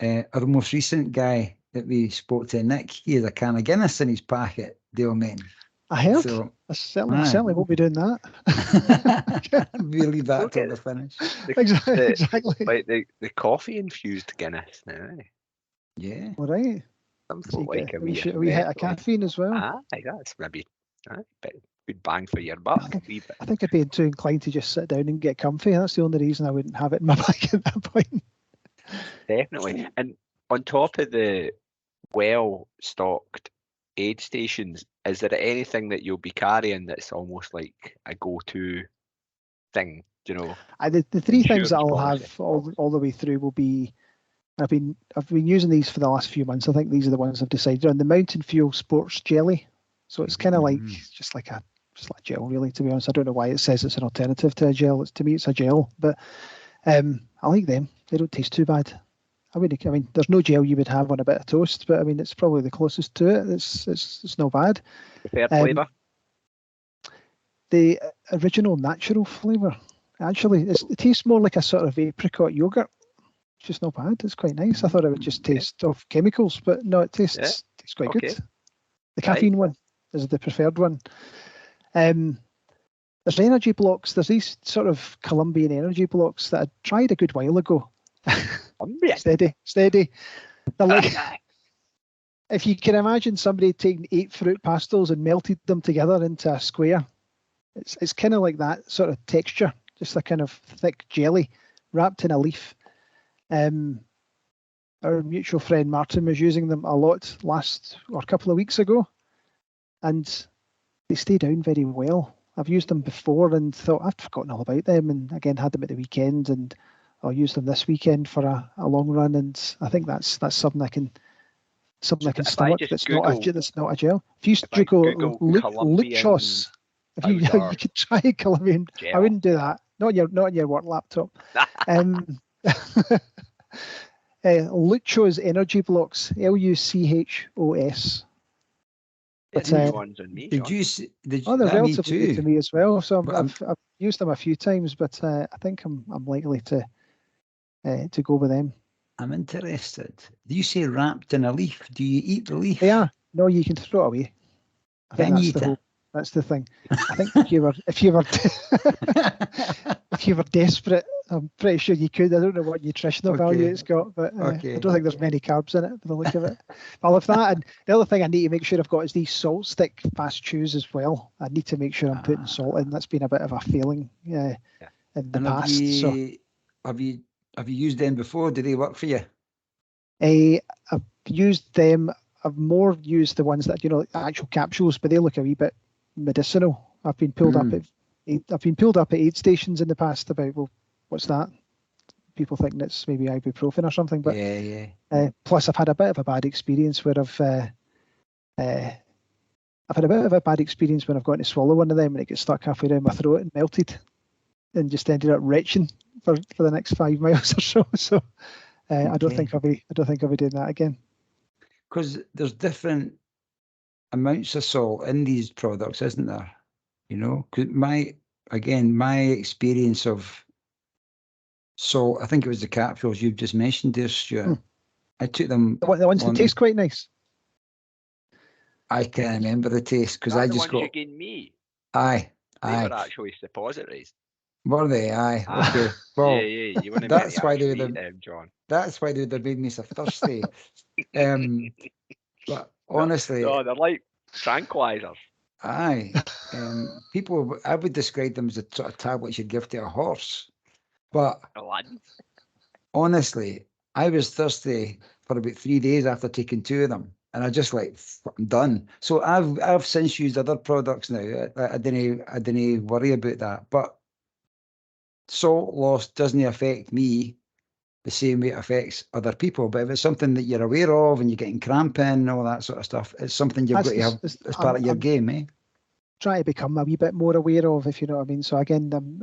Our most recent guy that we spoke to, Nick, he has a can of Guinness in his pack at Dalmain. I heard. So, I certainly won't be doing that. We'll leave that till the finish. Exactly. Like the coffee infused Guinness now. Yeah. All right. Something like we hit a caffeine as well. That's maybe good bang for your buck. I think I'd be too inclined to just sit down and get comfy. That's the only reason I wouldn't have it in my bag at that point. Definitely. And on top of the well-stocked aid stations, is there anything that you'll be carrying that's almost like a go-to thing? Do you know? The three things that I'll have all the way through will be. I've been using these for the last few months. I think these are the ones I've decided on. The Mountain Fuel Sports Jelly. So it's kind of like just like a gel, really. To be honest, I don't know why it says it's an alternative to a gel. To me, it's a gel, but I like them. They don't taste too bad. I mean, there's no gel you would have on a bit of toast, but I mean, it's probably the closest to it. It's not bad. Preferred flavour? The original natural flavour. Actually, it tastes more like a sort of apricot yogurt. It's just not bad. It's quite nice. I thought it would just taste of chemicals, but no, it tastes quite good. The caffeine one is the preferred one. There's energy blocks. There's these sort of Colombian energy blocks that I tried a good while ago. Steady. They're like, if you can imagine somebody taking 8 fruit pastels and melted them together into a square, it's kind of like that sort of texture, just a kind of thick jelly wrapped in a leaf. Our mutual friend Martin was using them a lot a couple of weeks ago, and they stay down very well. I've used them before and thought I've forgotten all about them, and again had them at the weekend, and I'll use them this weekend for a long run, and I think that's something I can stomach. That's not a gel. If you Google Luchos, if you could try Colombian gel. I wouldn't do that. Not on your work laptop. Luchos energy blocks. Luchos. They're relatively good to me as well. So I've used them a few times, but I think I'm likely to go with them. I'm interested. Do you say wrapped in a leaf? Do you eat the leaf? Yeah. No, you can throw it away. I think that's the thing. I think if you were desperate, I'm pretty sure you could. I don't know what nutritional value it's got, but I don't think there's many carbs in it by the look of it. I'll have that. And the other thing I need to make sure I've got is these salt stick fast chews as well. I need to make sure I'm putting salt in. That's been a bit of a failing in the past. Have you used them before? Do they work for you? I've used them. I've more used the ones that actual capsules, but they look a wee bit medicinal. I've been pulled up at aid stations in the past about, well, what's that? People thinking it's maybe ibuprofen or something. But plus, I've had a bit of a bad experience where I've had a bit of a bad experience when I've gotten to swallow one of them and it gets stuck halfway down my throat and melted, and just ended up retching for the next 5 miles or so. So I don't think I'll be doing that again. Because there's different amounts of salt in these products, isn't there? Because my experience of salt, I think it was the capsules you've just mentioned there, Stuart. I took them. The ones that taste quite nice. I can't remember the taste because I just got. You gave me. Aye. They were actually suppositories. Were they? Aye. Okay. Well, you wouldn't that's why they would have. John. That's why they would have made me so thirsty. But honestly, they're like tranquilizers. Aye. People, I would describe them as the sort of tablets you'd give to a horse. But honestly, I was thirsty for about 3 days after taking 2 of them, and I just I'm done. So I've since used other products now. I didn't worry about that. But salt loss doesn't affect me the same way it affects other people. But if it's something that you're aware of and you're getting cramping and all that sort of stuff, it's something you've got to have as part of your game, eh? Try to become a wee bit more aware of, if you know what I mean. So again,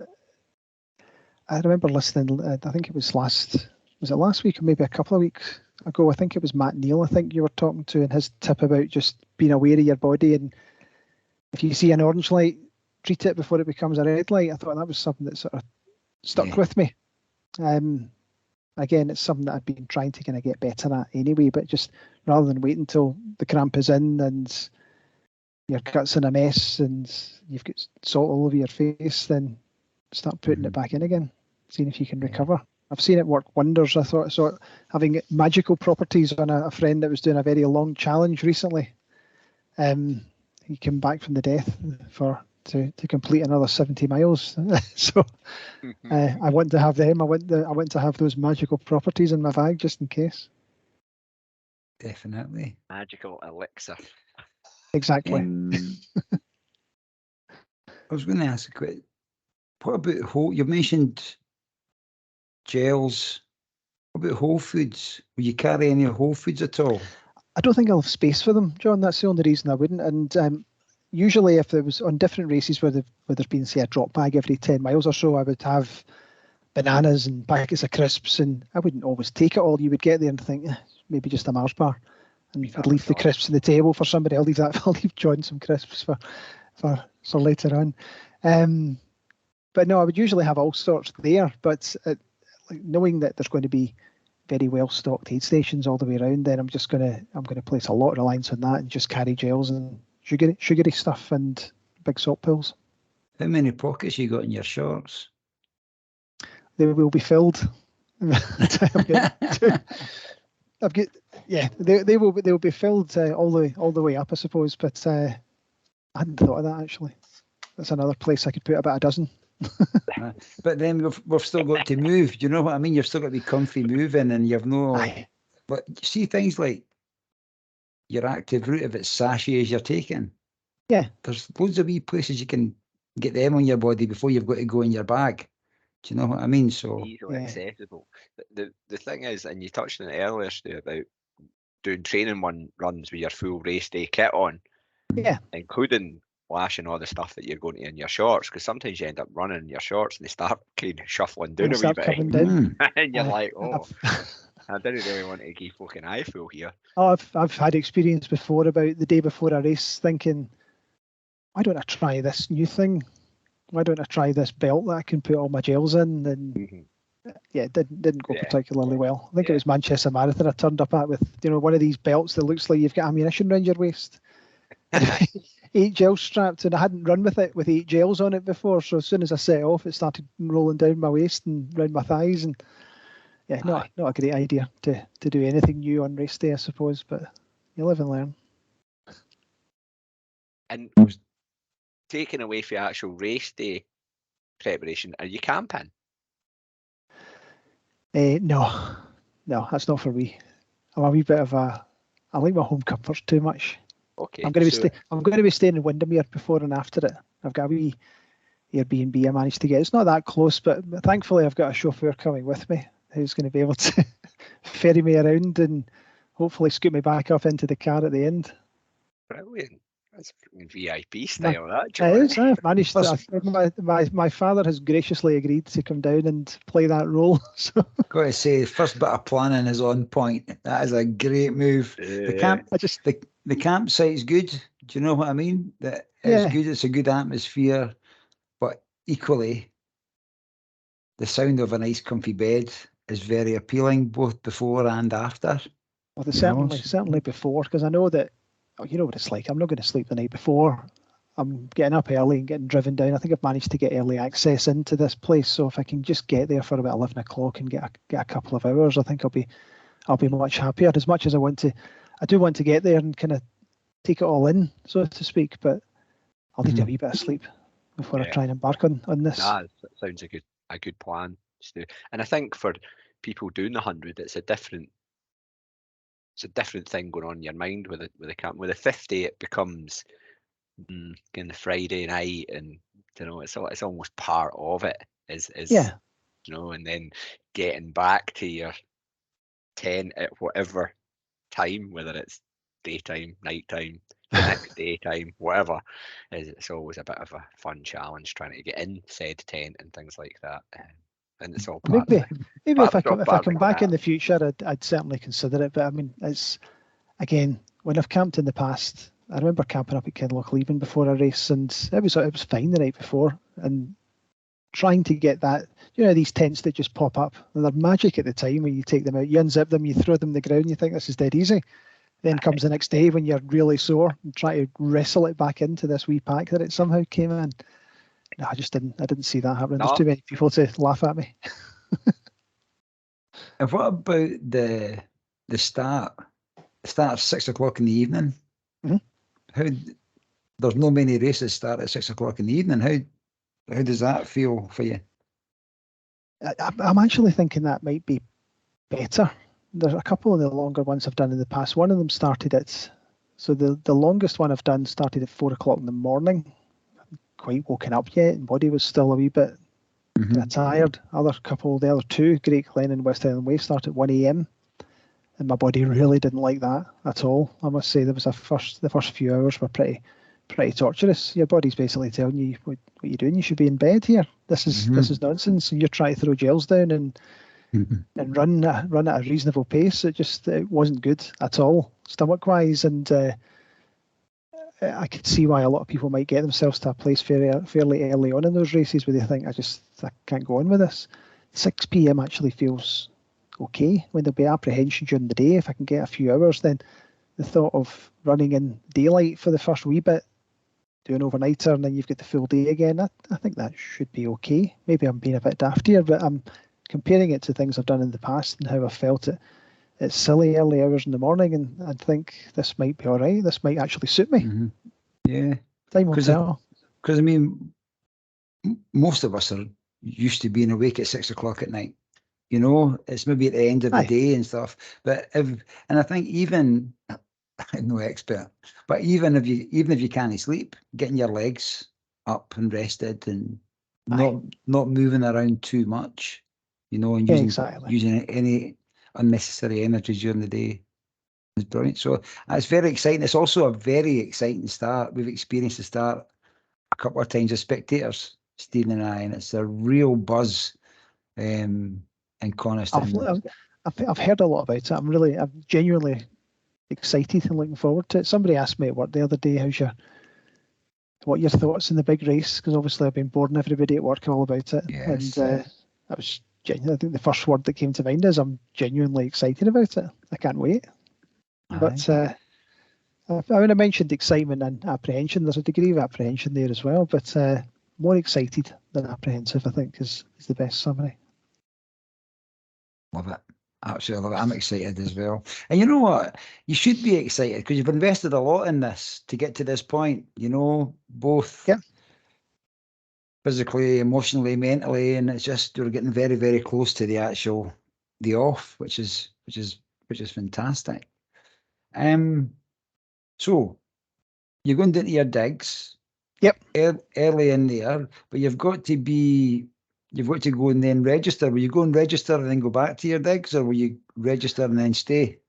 I remember listening, I think it was last week or maybe a couple of weeks ago, I think it was Matt Neal, I think you were talking to, and his tip about just being aware of your body, and if you see an orange light, treat it before it becomes a red light. I thought that was something that sort of stuck with me. Again, it's something that I've been trying to kind of get better at anyway, but just rather than wait until the cramp is in and your gut's in a mess and you've got salt all over your face, then start putting it back in again, seeing if you can recover. I've seen it work wonders. I thought having magical properties on a friend that was doing a very long challenge recently. He came back from the death for to complete another 70 miles. So I want to have them. I want to have those magical properties in my bag just in case. Definitely. Magical elixir. Exactly. I was going to ask a quick. What about you mentioned gels. What about whole foods? Will you carry any whole foods at all? I don't think I'll have space for them, John. That's the only reason I wouldn't. And usually, if there was on different races where there's been, say, a drop bag every 10 miles or so, I would have bananas and packets of crisps, and I wouldn't always take it all. You would get there and think, maybe just a Mars bar, and I'd leave the crisps on the table for somebody. I'll leave John some crisps for later on. But no, I would usually have all sorts there. But knowing that there's going to be very well stocked aid stations all the way around, then I'm going to place a lot of reliance on that and just carry gels and sugary stuff and big salt pills. How many pockets you got in your shorts? They will be filled. They will be filled all the way up, I suppose. But I hadn't thought of that actually. That's another place I could put about a dozen. But then we've still got to move. Do you know what I mean? You've still got to be comfy moving, and you've no. Aye. But you see things like your active route, if it's sachets you're taking. Yeah. There's loads of wee places you can get them on your body before you've got to go in your bag. Do you know what I mean? So easily accessible. The thing is, and you touched on it earlier, Stu, about doing training runs with your full race day kit on. Yeah. Including lashing all the stuff that you're going to in your shorts, because sometimes you end up running in your shorts and they start kind of shuffling down a wee bit. And you're like, oh, I didn't really want to keep fucking eye full here. Oh, I've had experience before about the day before a race thinking, why don't I try this new thing? Why don't I try this belt that I can put all my gels in? And yeah, it didn't go particularly well. I think it was Manchester Marathon I turned up at with, one of these belts that looks like you've got ammunition around your waist. 8 gels strapped, and I hadn't run with it with 8 gels on it before. So as soon as I set off, it started rolling down my waist and round my thighs, and not a great idea to do anything new on race day, I suppose. But you live and learn. And taking away from actual race day preparation, are you camping? No, that's not for me. I'm a wee bit of I like my home comforts too much. Okay. I'm going to be staying in Windermere before and after it. I've got a wee Airbnb I managed to get. It's not that close, but thankfully I've got a chauffeur coming with me who's going to be able to ferry me around and hopefully scoot me back up into the car at the end. Brilliant. That's VIP style, that. It is. I've managed to. My father has graciously agreed to come down and play that role. So. Got to say, the first bit of planning is on point. That is a great move. The campsite's good. Do you know what I mean? That it's good. It's a good atmosphere, but equally, the sound of a nice, comfy bed is very appealing, both before and after. Well, certainly before, because I know that. Oh, you know what it's like. I'm not going to sleep the night before. I'm getting up early and getting driven down. I think I've managed to get early access into this place, so if I can just get there for about 11 o'clock and get a couple of hours, I think I'll be much happier. As much as I do want to get there and kind of take it all in, so to speak. But I'll need a wee bit of sleep before I try and embark on this. That sounds a good plan, Stu. And I think for people doing the 100, it's a different thing going on in your mind with the camp. With the 50, it becomes in the Friday night, and it's almost part of it. And then getting back to your tent at whatever time, whether it's daytime, nighttime, next daytime, whatever, it's always a bit of a fun challenge trying to get in said tent and things like that. And it's all part maybe if I come back in the future, I'd certainly consider it. But I mean, it's again, when I've camped in the past, I remember camping up at Kinlochleven before a race, and it was fine the night before. And trying to get that, these tents that just pop up, they're magic at the time when you take them out, you unzip them, you throw them on the ground, you think this is dead easy. Then comes the next day when you're really sore and try to wrestle it back into this wee pack that it somehow came in. No, I didn't see that happening. There's too many people to laugh at me. And what about the start? The start at 6 o'clock in the evening. Mm-hmm. How there's no many races start at 6 o'clock in the evening. How does that feel for you? I'm actually thinking that might be better. There's a couple of the longer ones I've done in the past. One of them started at, so the longest one I've done started at 4 o'clock in the morning. I hadn't quite woken up yet, and body was still a wee bit tired. The other two, Great Glen and West Highland Way, start at 1 a.m. and my body really didn't like that at all. I must say there was the first few hours were pretty torturous. Your body's basically telling you what you're doing. You should be in bed here. This is nonsense, and you're trying to throw gels down and run at a reasonable pace. It wasn't good at all, stomach wise, and I could see why a lot of people might get themselves to a place fairly early on in those races where they think I can't go on with this. 6 p.m. actually feels okay. When there'll be apprehension during the day, if I can get a few hours, then the thought of running in daylight for the first wee bit, doing overnighter, and then you've got the full day again, I think that should be okay. Maybe I'm being a bit daft here, but I'm comparing it to things I've done in the past and how I felt it. It's silly early hours in the morning, and I think this might be all right. This might actually suit me. Yeah. Time will tell. Because, I mean, most of us are used to being awake at 6 o'clock at night. You know, it's maybe at the end of the day and stuff. But and I think even, I'm no expert, but even if you can't sleep, getting your legs up and rested and not moving around too much, you know, and using any unnecessary energy during the day is brilliant. So it's very exciting. It's also a very exciting start. We've experienced the start a couple of times as spectators, Stephen and I, and it's a real buzz in Coniston. I've heard a lot about it. I'm genuinely excited and looking forward to it. Somebody asked me at work the other day, what your thoughts on the big race? Because obviously I've been boring everybody at work all about it. Yes. And I think the first word that came to mind is I'm genuinely excited about it. I can't wait. But when I mentioned excitement and apprehension, there's a degree of apprehension there as well, but more excited than apprehensive, I think, is the best summary. Love it. Absolutely love it. I'm excited as well. And you know what? You should be excited because you've invested a lot in this to get to this point, you know, both physically, emotionally, mentally, and it's just you're getting very, very close to the off, which is fantastic. So you're going into your digs. Yep. Early in there, but you've got to go and then register. Will you go and register and then go back to your digs, or will you register and then stay?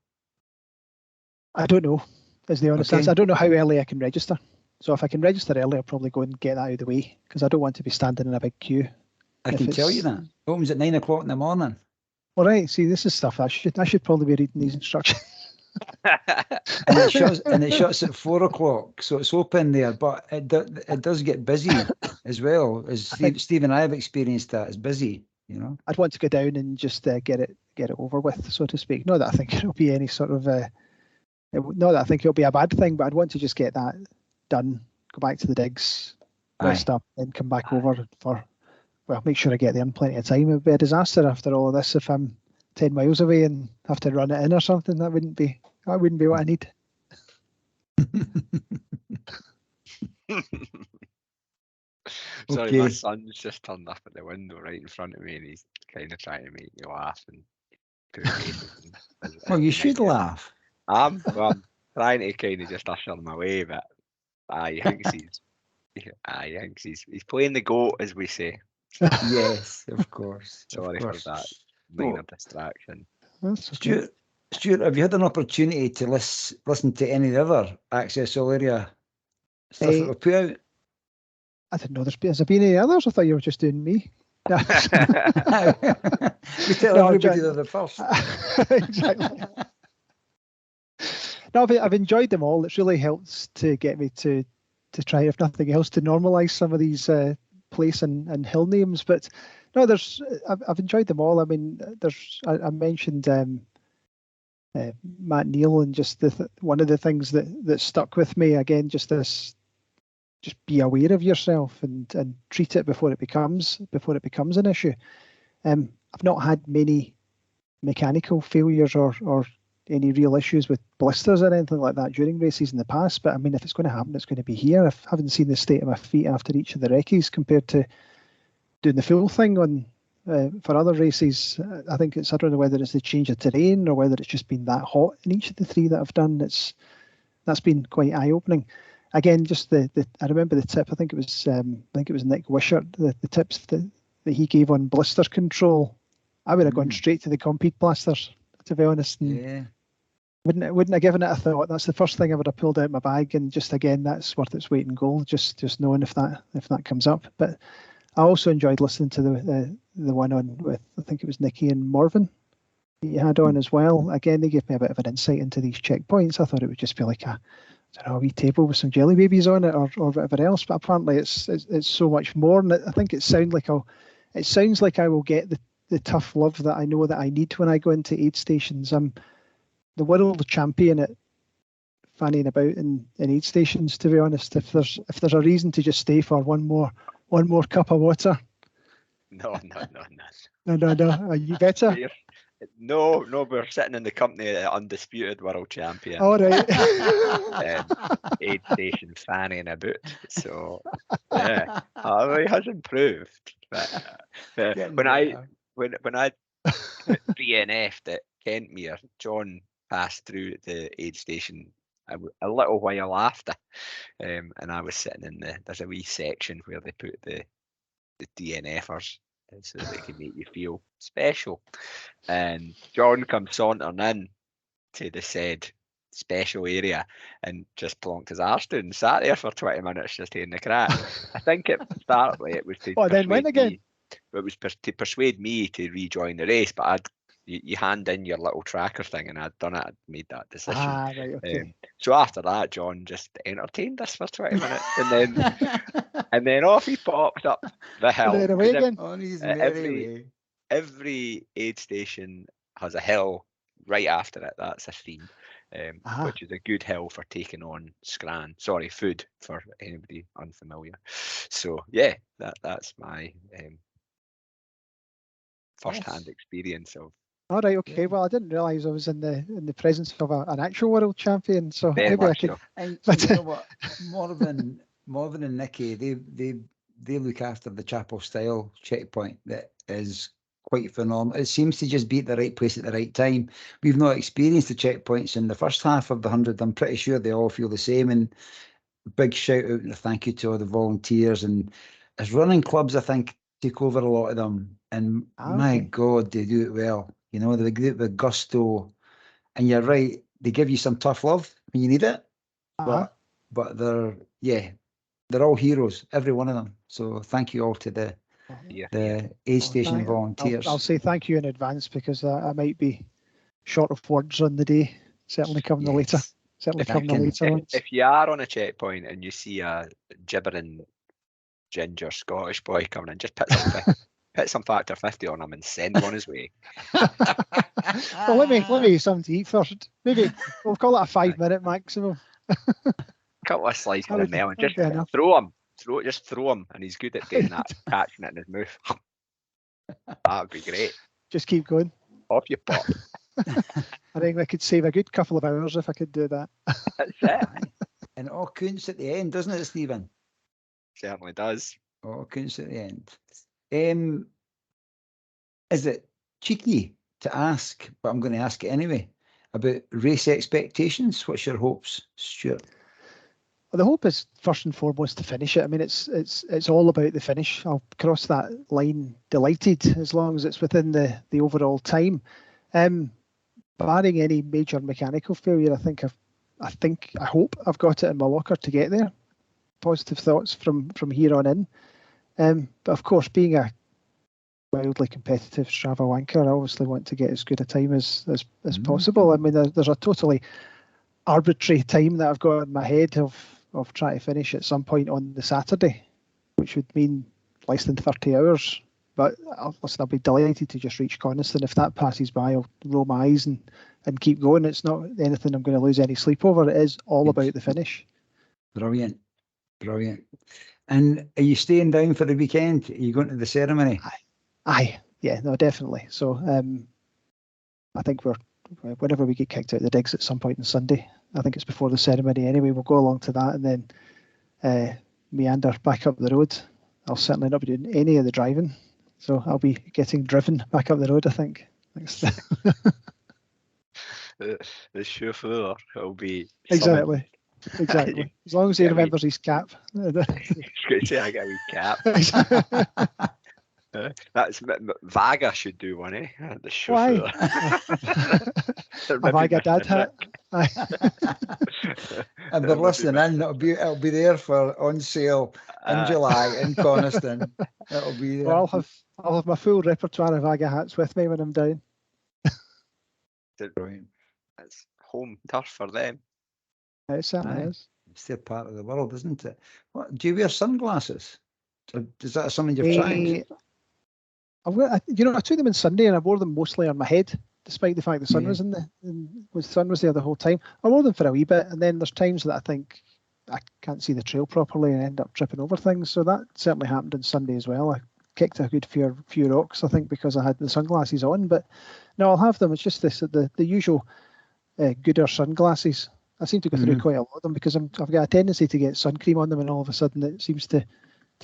I don't know, is the honest answer. I don't know how early I can register. So if I can register early, I'll probably go and get that out of the way because I don't want to be standing in a big queue. I can tell you that. It opens at 9 o'clock in the morning. All right, see, this is stuff I should probably be reading these instructions. and it shuts at 4 o'clock, so it's open there, but it does get busy as well. As Steve and I have experienced that. It's busy, you know. I'd want to go down and just get it over with, so to speak. Not that I think it'll be any sort of not that I think it'll be a bad thing, but I'd want to just get that done, go back to the digs, rest up, and come back over make sure I get there in plenty of time. It would be a disaster after all of this if I'm 10 miles away and have to run it in or something. That wouldn't be what I need. Sorry, my son's just turned up at the window right in front of me, and he's kind of trying to make me laugh and put faces. Well, you should laugh. I'm trying to kind of just usher him away, but he thinks he's playing the goat, as we say. Yes, of course. Sorry for that minor distraction. Stuart, have you had an opportunity to listen to any of the other Access All Area stuff that we put out? I didn't know has there been any others? I thought you were just doing me. We tell everybody they're the first. Exactly. No, I've enjoyed them all. It's really helped to get me to try, if nothing else, to normalise some of these place and hill names. But no, I've enjoyed them all. I mean, I mentioned Matt Neal, and just one of the things that stuck with me again, just be aware of yourself and treat it before it becomes an issue. I've not had many mechanical failures or any real issues with blisters or anything like that during races in the past. But I mean, if it's going to happen, it's going to be here. I haven't seen the state of my feet after each of the recce's compared to doing the full thing on for other races. I think I don't know whether it's the change of terrain or whether it's just been that hot in each of the 3 that I've done. That's been quite eye-opening. Again, just I remember the tip. I think it was Nick Wishart. The tips that he gave on blister control. I would have gone straight to the Compete plasters, to be honest. And wouldn't have given it a thought. That's the first thing I would have pulled out my bag, and just again, that's worth its weight in gold. Just knowing if that comes up. But I also enjoyed listening to the one on with, I think it was Nicky and Morven you had on as well. Again, they gave me a bit of an insight into these checkpoints. I thought it would just be like a wee table with some jelly babies on it or whatever else, but apparently it's so much more. And I think it sounds like I will get the tough love that I know that I need when I go into aid stations. I'm the world champion at fanning about in aid stations, to be honest. If there's a reason to just stay for one more cup of water. No. Are you better? No, we're sitting in the company of the undisputed world champion. All right. Aid station fanning about. So yeah, it has improved. But when I DNF'd at Kentmere, John passed through the aid station a little while after, and I was sitting in there's a wee section where they put the DNFers so that they can make you feel special. And John comes sauntering in to the said special area and just plonked his arse down and sat there for 20 minutes just taking the crack. I think it was to then went again. It was to persuade me to rejoin the race, but you hand in your little tracker thing, and I'd done it. I'd made that decision. Right, okay. So after that, John just entertained us for 20 minutes, and then off he popped up the hill. Away again. Every aid station has a hill right after it. That's a theme, which is a good hill for taking on scran. Sorry, food for anybody unfamiliar. So yeah, that's my first-hand experience of. All right, okay. Yeah. Well, I didn't realise I was in the presence of an actual world champion, so very maybe I could. So. And you know what, Morven and Nicky, they look after the chapel style checkpoint that is quite phenomenal. It seems to just be at the right place at the right time. We've not experienced the checkpoints in the first half of the 100. I'm pretty sure they all feel the same. And big shout out and a thank you to all the volunteers, and as running clubs, I think, take over a lot of them. And my God, they do it well. You know, they do it with gusto. And you're right, they give you some tough love when you need it. But they're all heroes, every one of them. So thank you all to the aid station volunteers. I'll say thank you in advance, because I might be short of words on the day. Certainly coming later. If you are on a checkpoint and you see a gibbering ginger Scottish boy coming in, just put some factor 50 on him and send him on his way. Well, let me something to eat first. Maybe we'll call it a 5-minute maximum. Couple of slices of melon, just throw him, and he's good at doing that, catching it in his mouth. That would be great. Just keep going. Off you pop. I think I could save a good couple of hours if I could do that. That's it. And it all counts at the end, doesn't it, Stephen? Certainly does. All counts at the end. Is it cheeky to ask, but I'm going to ask it anyway, about race expectations? What's your hopes, Stuart? Well, the hope is first and foremost to finish it. I mean, it's all about the finish. I'll cross that line delighted as long as it's within the overall time. Barring any major mechanical failure, I hope I've got it in my locker to get there. Positive thoughts from here on in. But of course, being a wildly competitive Strava wanker, I obviously want to get as good a time as possible. I mean, there's a totally arbitrary time that I've got in my head of trying to finish at some point on the Saturday, which would mean less than 30 hours. But I'll be delighted to just reach Coniston. If that passes by, I'll roll my eyes and keep going. It's not anything I'm going to lose any sleep over. It is all about the finish. Brilliant. And are you staying down for the weekend? Are you going to the ceremony? Aye. Yeah, no, definitely. So I think we're whenever we get kicked out of the digs at some point on Sunday, I think it's before the ceremony anyway, we'll go along to that and then meander back up the road. I'll certainly not be doing any of the driving, so I'll be getting driven back up the road, I think. The chauffeur will be exactly. As long as he remembers his cap. It's going to say I get a wee cap. That's Vaga should do one, eh? The chauffeur. A Vaga dad hat. And they're listening in. It'll be there for on sale in July in Coniston. It'll be there. Well, I'll have my full repertoire of Vaga hats with me when I'm down. Brilliant. It's home turf for them. It certainly is. It's their part of the world, isn't it? What, do you wear sunglasses? Is that something you've tried? I took them on Sunday and I wore them mostly on my head, despite the fact the sun was the sun was there the whole time. I wore them for a wee bit, and then there's times that I think I can't see the trail properly and end up tripping over things. So that certainly happened on Sunday as well. I kicked a good few rocks, I think, because I had the sunglasses on. But no, I'll have them. It's just the usual Gooder sunglasses. I seem to go through quite a lot of them because I've got a tendency to get sun cream on them, and all of a sudden it seems to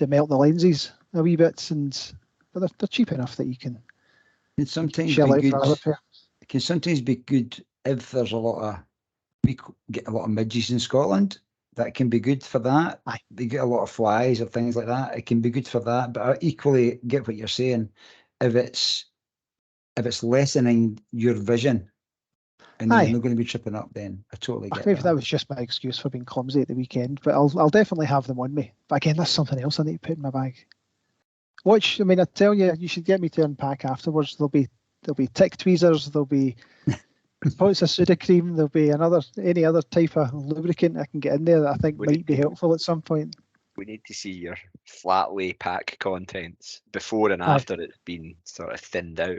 melt the lenses a wee bit. But they're cheap enough that you can sometimes shell be out good. for It can sometimes be good if there's we get a lot of midges in Scotland. That can be good for that. Aye. They get a lot of flies or things like that. It can be good for that. But I equally get what you're saying. If it's lessening your vision and you're not going to be tripping up, then I totally get maybe that was just my excuse for being clumsy at the weekend. But I'll definitely have them on me. But again, that's something else I need to put in my bag. I tell you, you should get me to unpack afterwards. There'll be tick tweezers. There'll be pots of Sudocreme. There'll be any other type of lubricant I can get in there that I think might be helpful at some point. We need to see your flat lay pack contents before and after it's been sort of thinned out.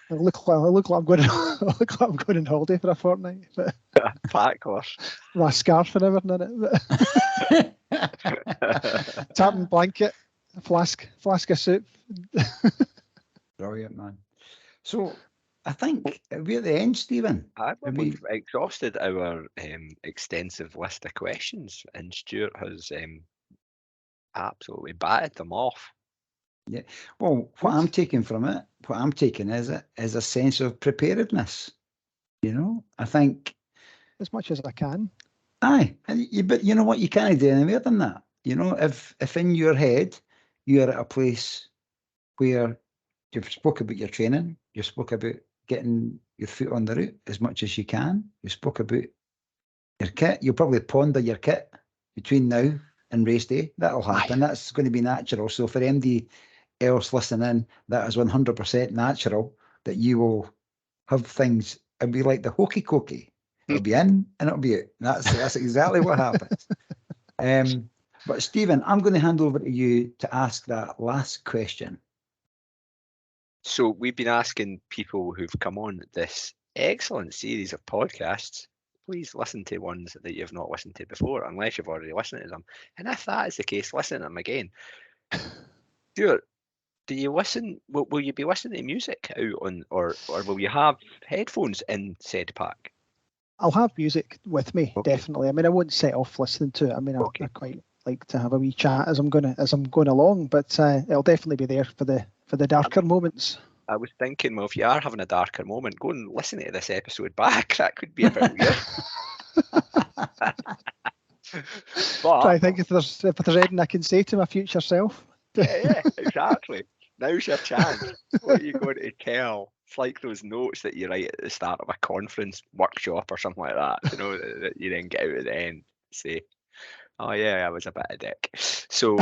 I look like I'm going. I'm going on holiday for a fortnight. But pack horse. My scarf and everything in it. Tartan blanket. A flask of soup. Brilliant, man. So I think we're at the end, Stephen. We've exhausted our extensive list of questions, and Stuart has absolutely batted them off. Yeah. Well, what I'm taking from it, is a sense of preparedness. I think as much as I can. Aye, but you know what? You can't do any more than that. If in your head you're at a place where you've spoke about your training, you spoke about getting your foot on the route as much as you can, you spoke about your kit, you'll probably ponder your kit between now and race day. That'll happen. That's going to be natural. So for anybody else listening in, that is 100% natural that you will have things and be like the hokey cokey. It'll be in and it'll be out. That's exactly what happens. But Stephen, I'm going to hand over to you to ask that last question. So we've been asking people who've come on this excellent series of podcasts, please listen to ones that you've not listened to before, unless you've already listened to them. And if that is the case, listen to them again. Stuart, do you listen? Will you be listening to music out on, or will you have headphones in said pack? I'll have music with me, definitely. I won't set off listening to it. I quite like to have a wee chat as I'm going along, but it'll definitely be there for the darker moments. I was thinking, well, if you are having a darker moment, go and listen to this episode back. That could be a bit weird. But I think if there's anything I can say to my future self. Yeah, exactly. Now's your chance. What are you going to tell? It's like those notes that you write at the start of a conference workshop or something like that, that you then get out at the end. Say, oh yeah, I was a bit of a dick. So,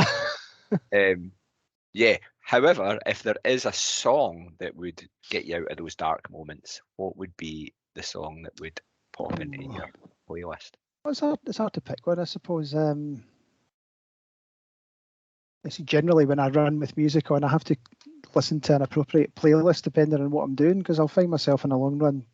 yeah. However, if there is a song that would get you out of those dark moments, what would be the song that would pop into your playlist? Well, it's hard to pick one, I suppose. Generally when I run with music on, I have to listen to an appropriate playlist depending on what I'm doing, because I'll find myself in a long run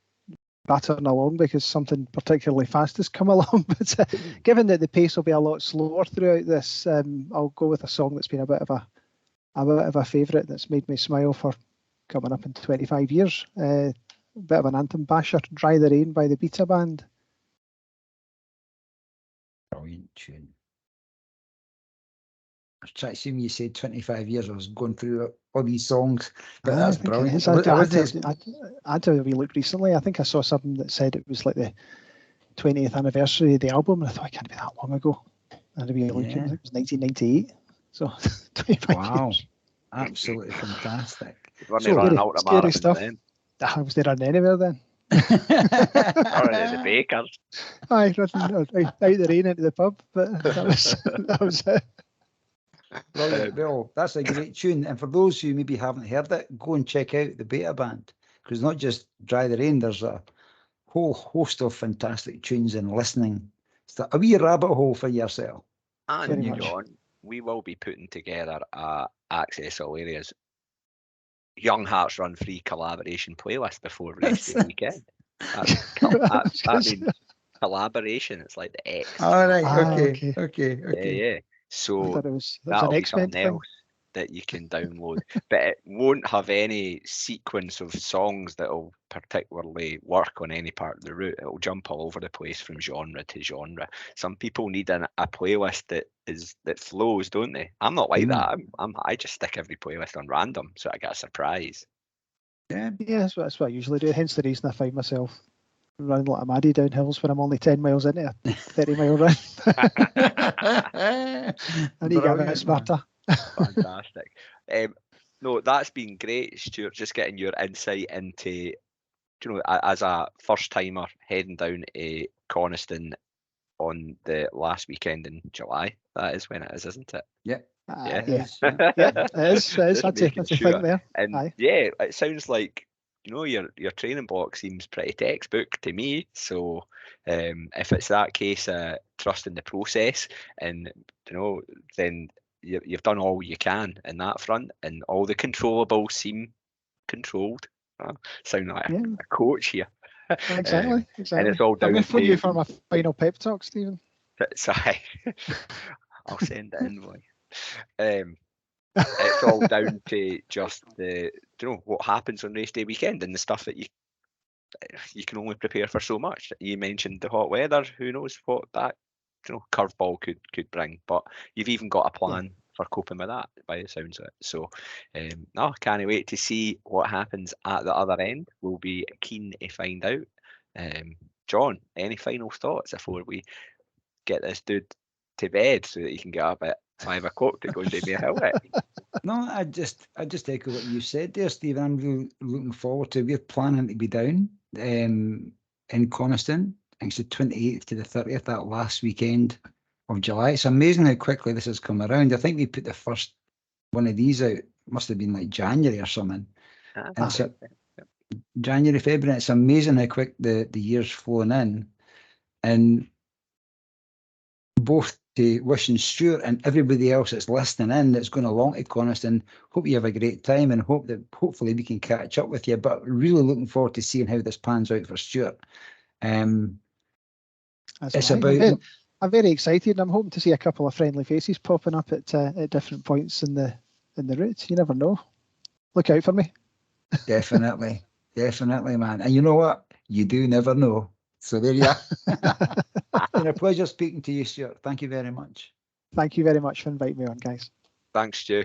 battering along because something particularly fast has come along. But given that the pace will be a lot slower throughout this, I'll go with a song that's been a bit of a favourite that's made me smile for coming up in 25 years. bit of an anthem basher, Dry the Rain by the Beta Band. Brilliant tune. I was trying to see when you said 25 years, I was going through all these songs, but that's brilliant. I had a wee look recently. I think I saw something that said it was like the 20th anniversary of the album, and I thought it can't be that long ago. I had a wee look. I think it was 1998. So 25 years. Absolutely fantastic. So scary stuff. Then. I was there running anywhere then. Or in the bakers. Aye, out the rain into the pub, but that was it. Brilliant. Well, that's a great tune. And for those who maybe haven't heard it, go and check out the Beta Band, because not just Dry the Rain, there's a whole host of fantastic tunes and listening. It's a wee rabbit hole for yourself. And you, John, we will be putting together a Access All Areas Young Hearts Run Free collaboration playlist before race day weekend. That means collaboration. It's like the X. All right. Okay. Yeah. So that'll be something else that you can download, but it won't have any sequence of songs that'll particularly work on any part of the route. It'll jump all over the place from genre to genre. Some people need a playlist that flows, don't they? I'm not like that. I just stick every playlist on random, so I get a surprise. Yeah, that's what I usually do. Hence the reason I find myself running like a maddie down hills when I'm only 10 miles into a 30-mile run. I need to get a bit smarter. Fantastic. No, that's been great, Stuart, just getting your insight into, as a first timer heading down to Coniston on the last weekend in July. That is when it is, isn't it? Yep. Yeah, it is. That's a thing there. And yeah, it sounds like your training block seems pretty textbook to me. So if it's that case, trust in the process, and then you've done all you can in that front, and all the controllables seem controlled. Sound like a coach here. Exactly. And it's all down to for you for my final pep talk, Stephen. I'll send the invoice. It's all down to just what happens on race day weekend and the stuff that you can only prepare for so much. You mentioned the hot weather. Who knows what that curveball could bring? But you've even got a plan for coping with that, by the sounds of it. So, I can't wait to see what happens at the other end. We'll be keen to find out. John, any final thoughts before we get this dude to bed so that he can get up at 5 o'clock to go and do me a hill? No, I just echo what you said there, Stephen. I'm really looking forward to. We're planning to be down in Coniston. I think it's the 28th to the 30th, that last weekend of July. It's amazing how quickly this has come around. I think we put the first one of these out, must have been like January or something. And so January, February. It's amazing how quick the year's flown in. And both to wishing Stuart and everybody else that's listening in that's going along to Coniston, hope you have a great time, and hope that hopefully we can catch up with you. But really looking forward to seeing how this pans out for Stuart. It's about. I'm very excited, and I'm hoping to see a couple of friendly faces popping up at different points in the route. You never know. Look out for me. Definitely, man. And you know what? You do never know. So there you are. It's been a pleasure speaking to you, Stuart. Thank you very much. Thank you very much for inviting me on, guys. Thanks, Stu.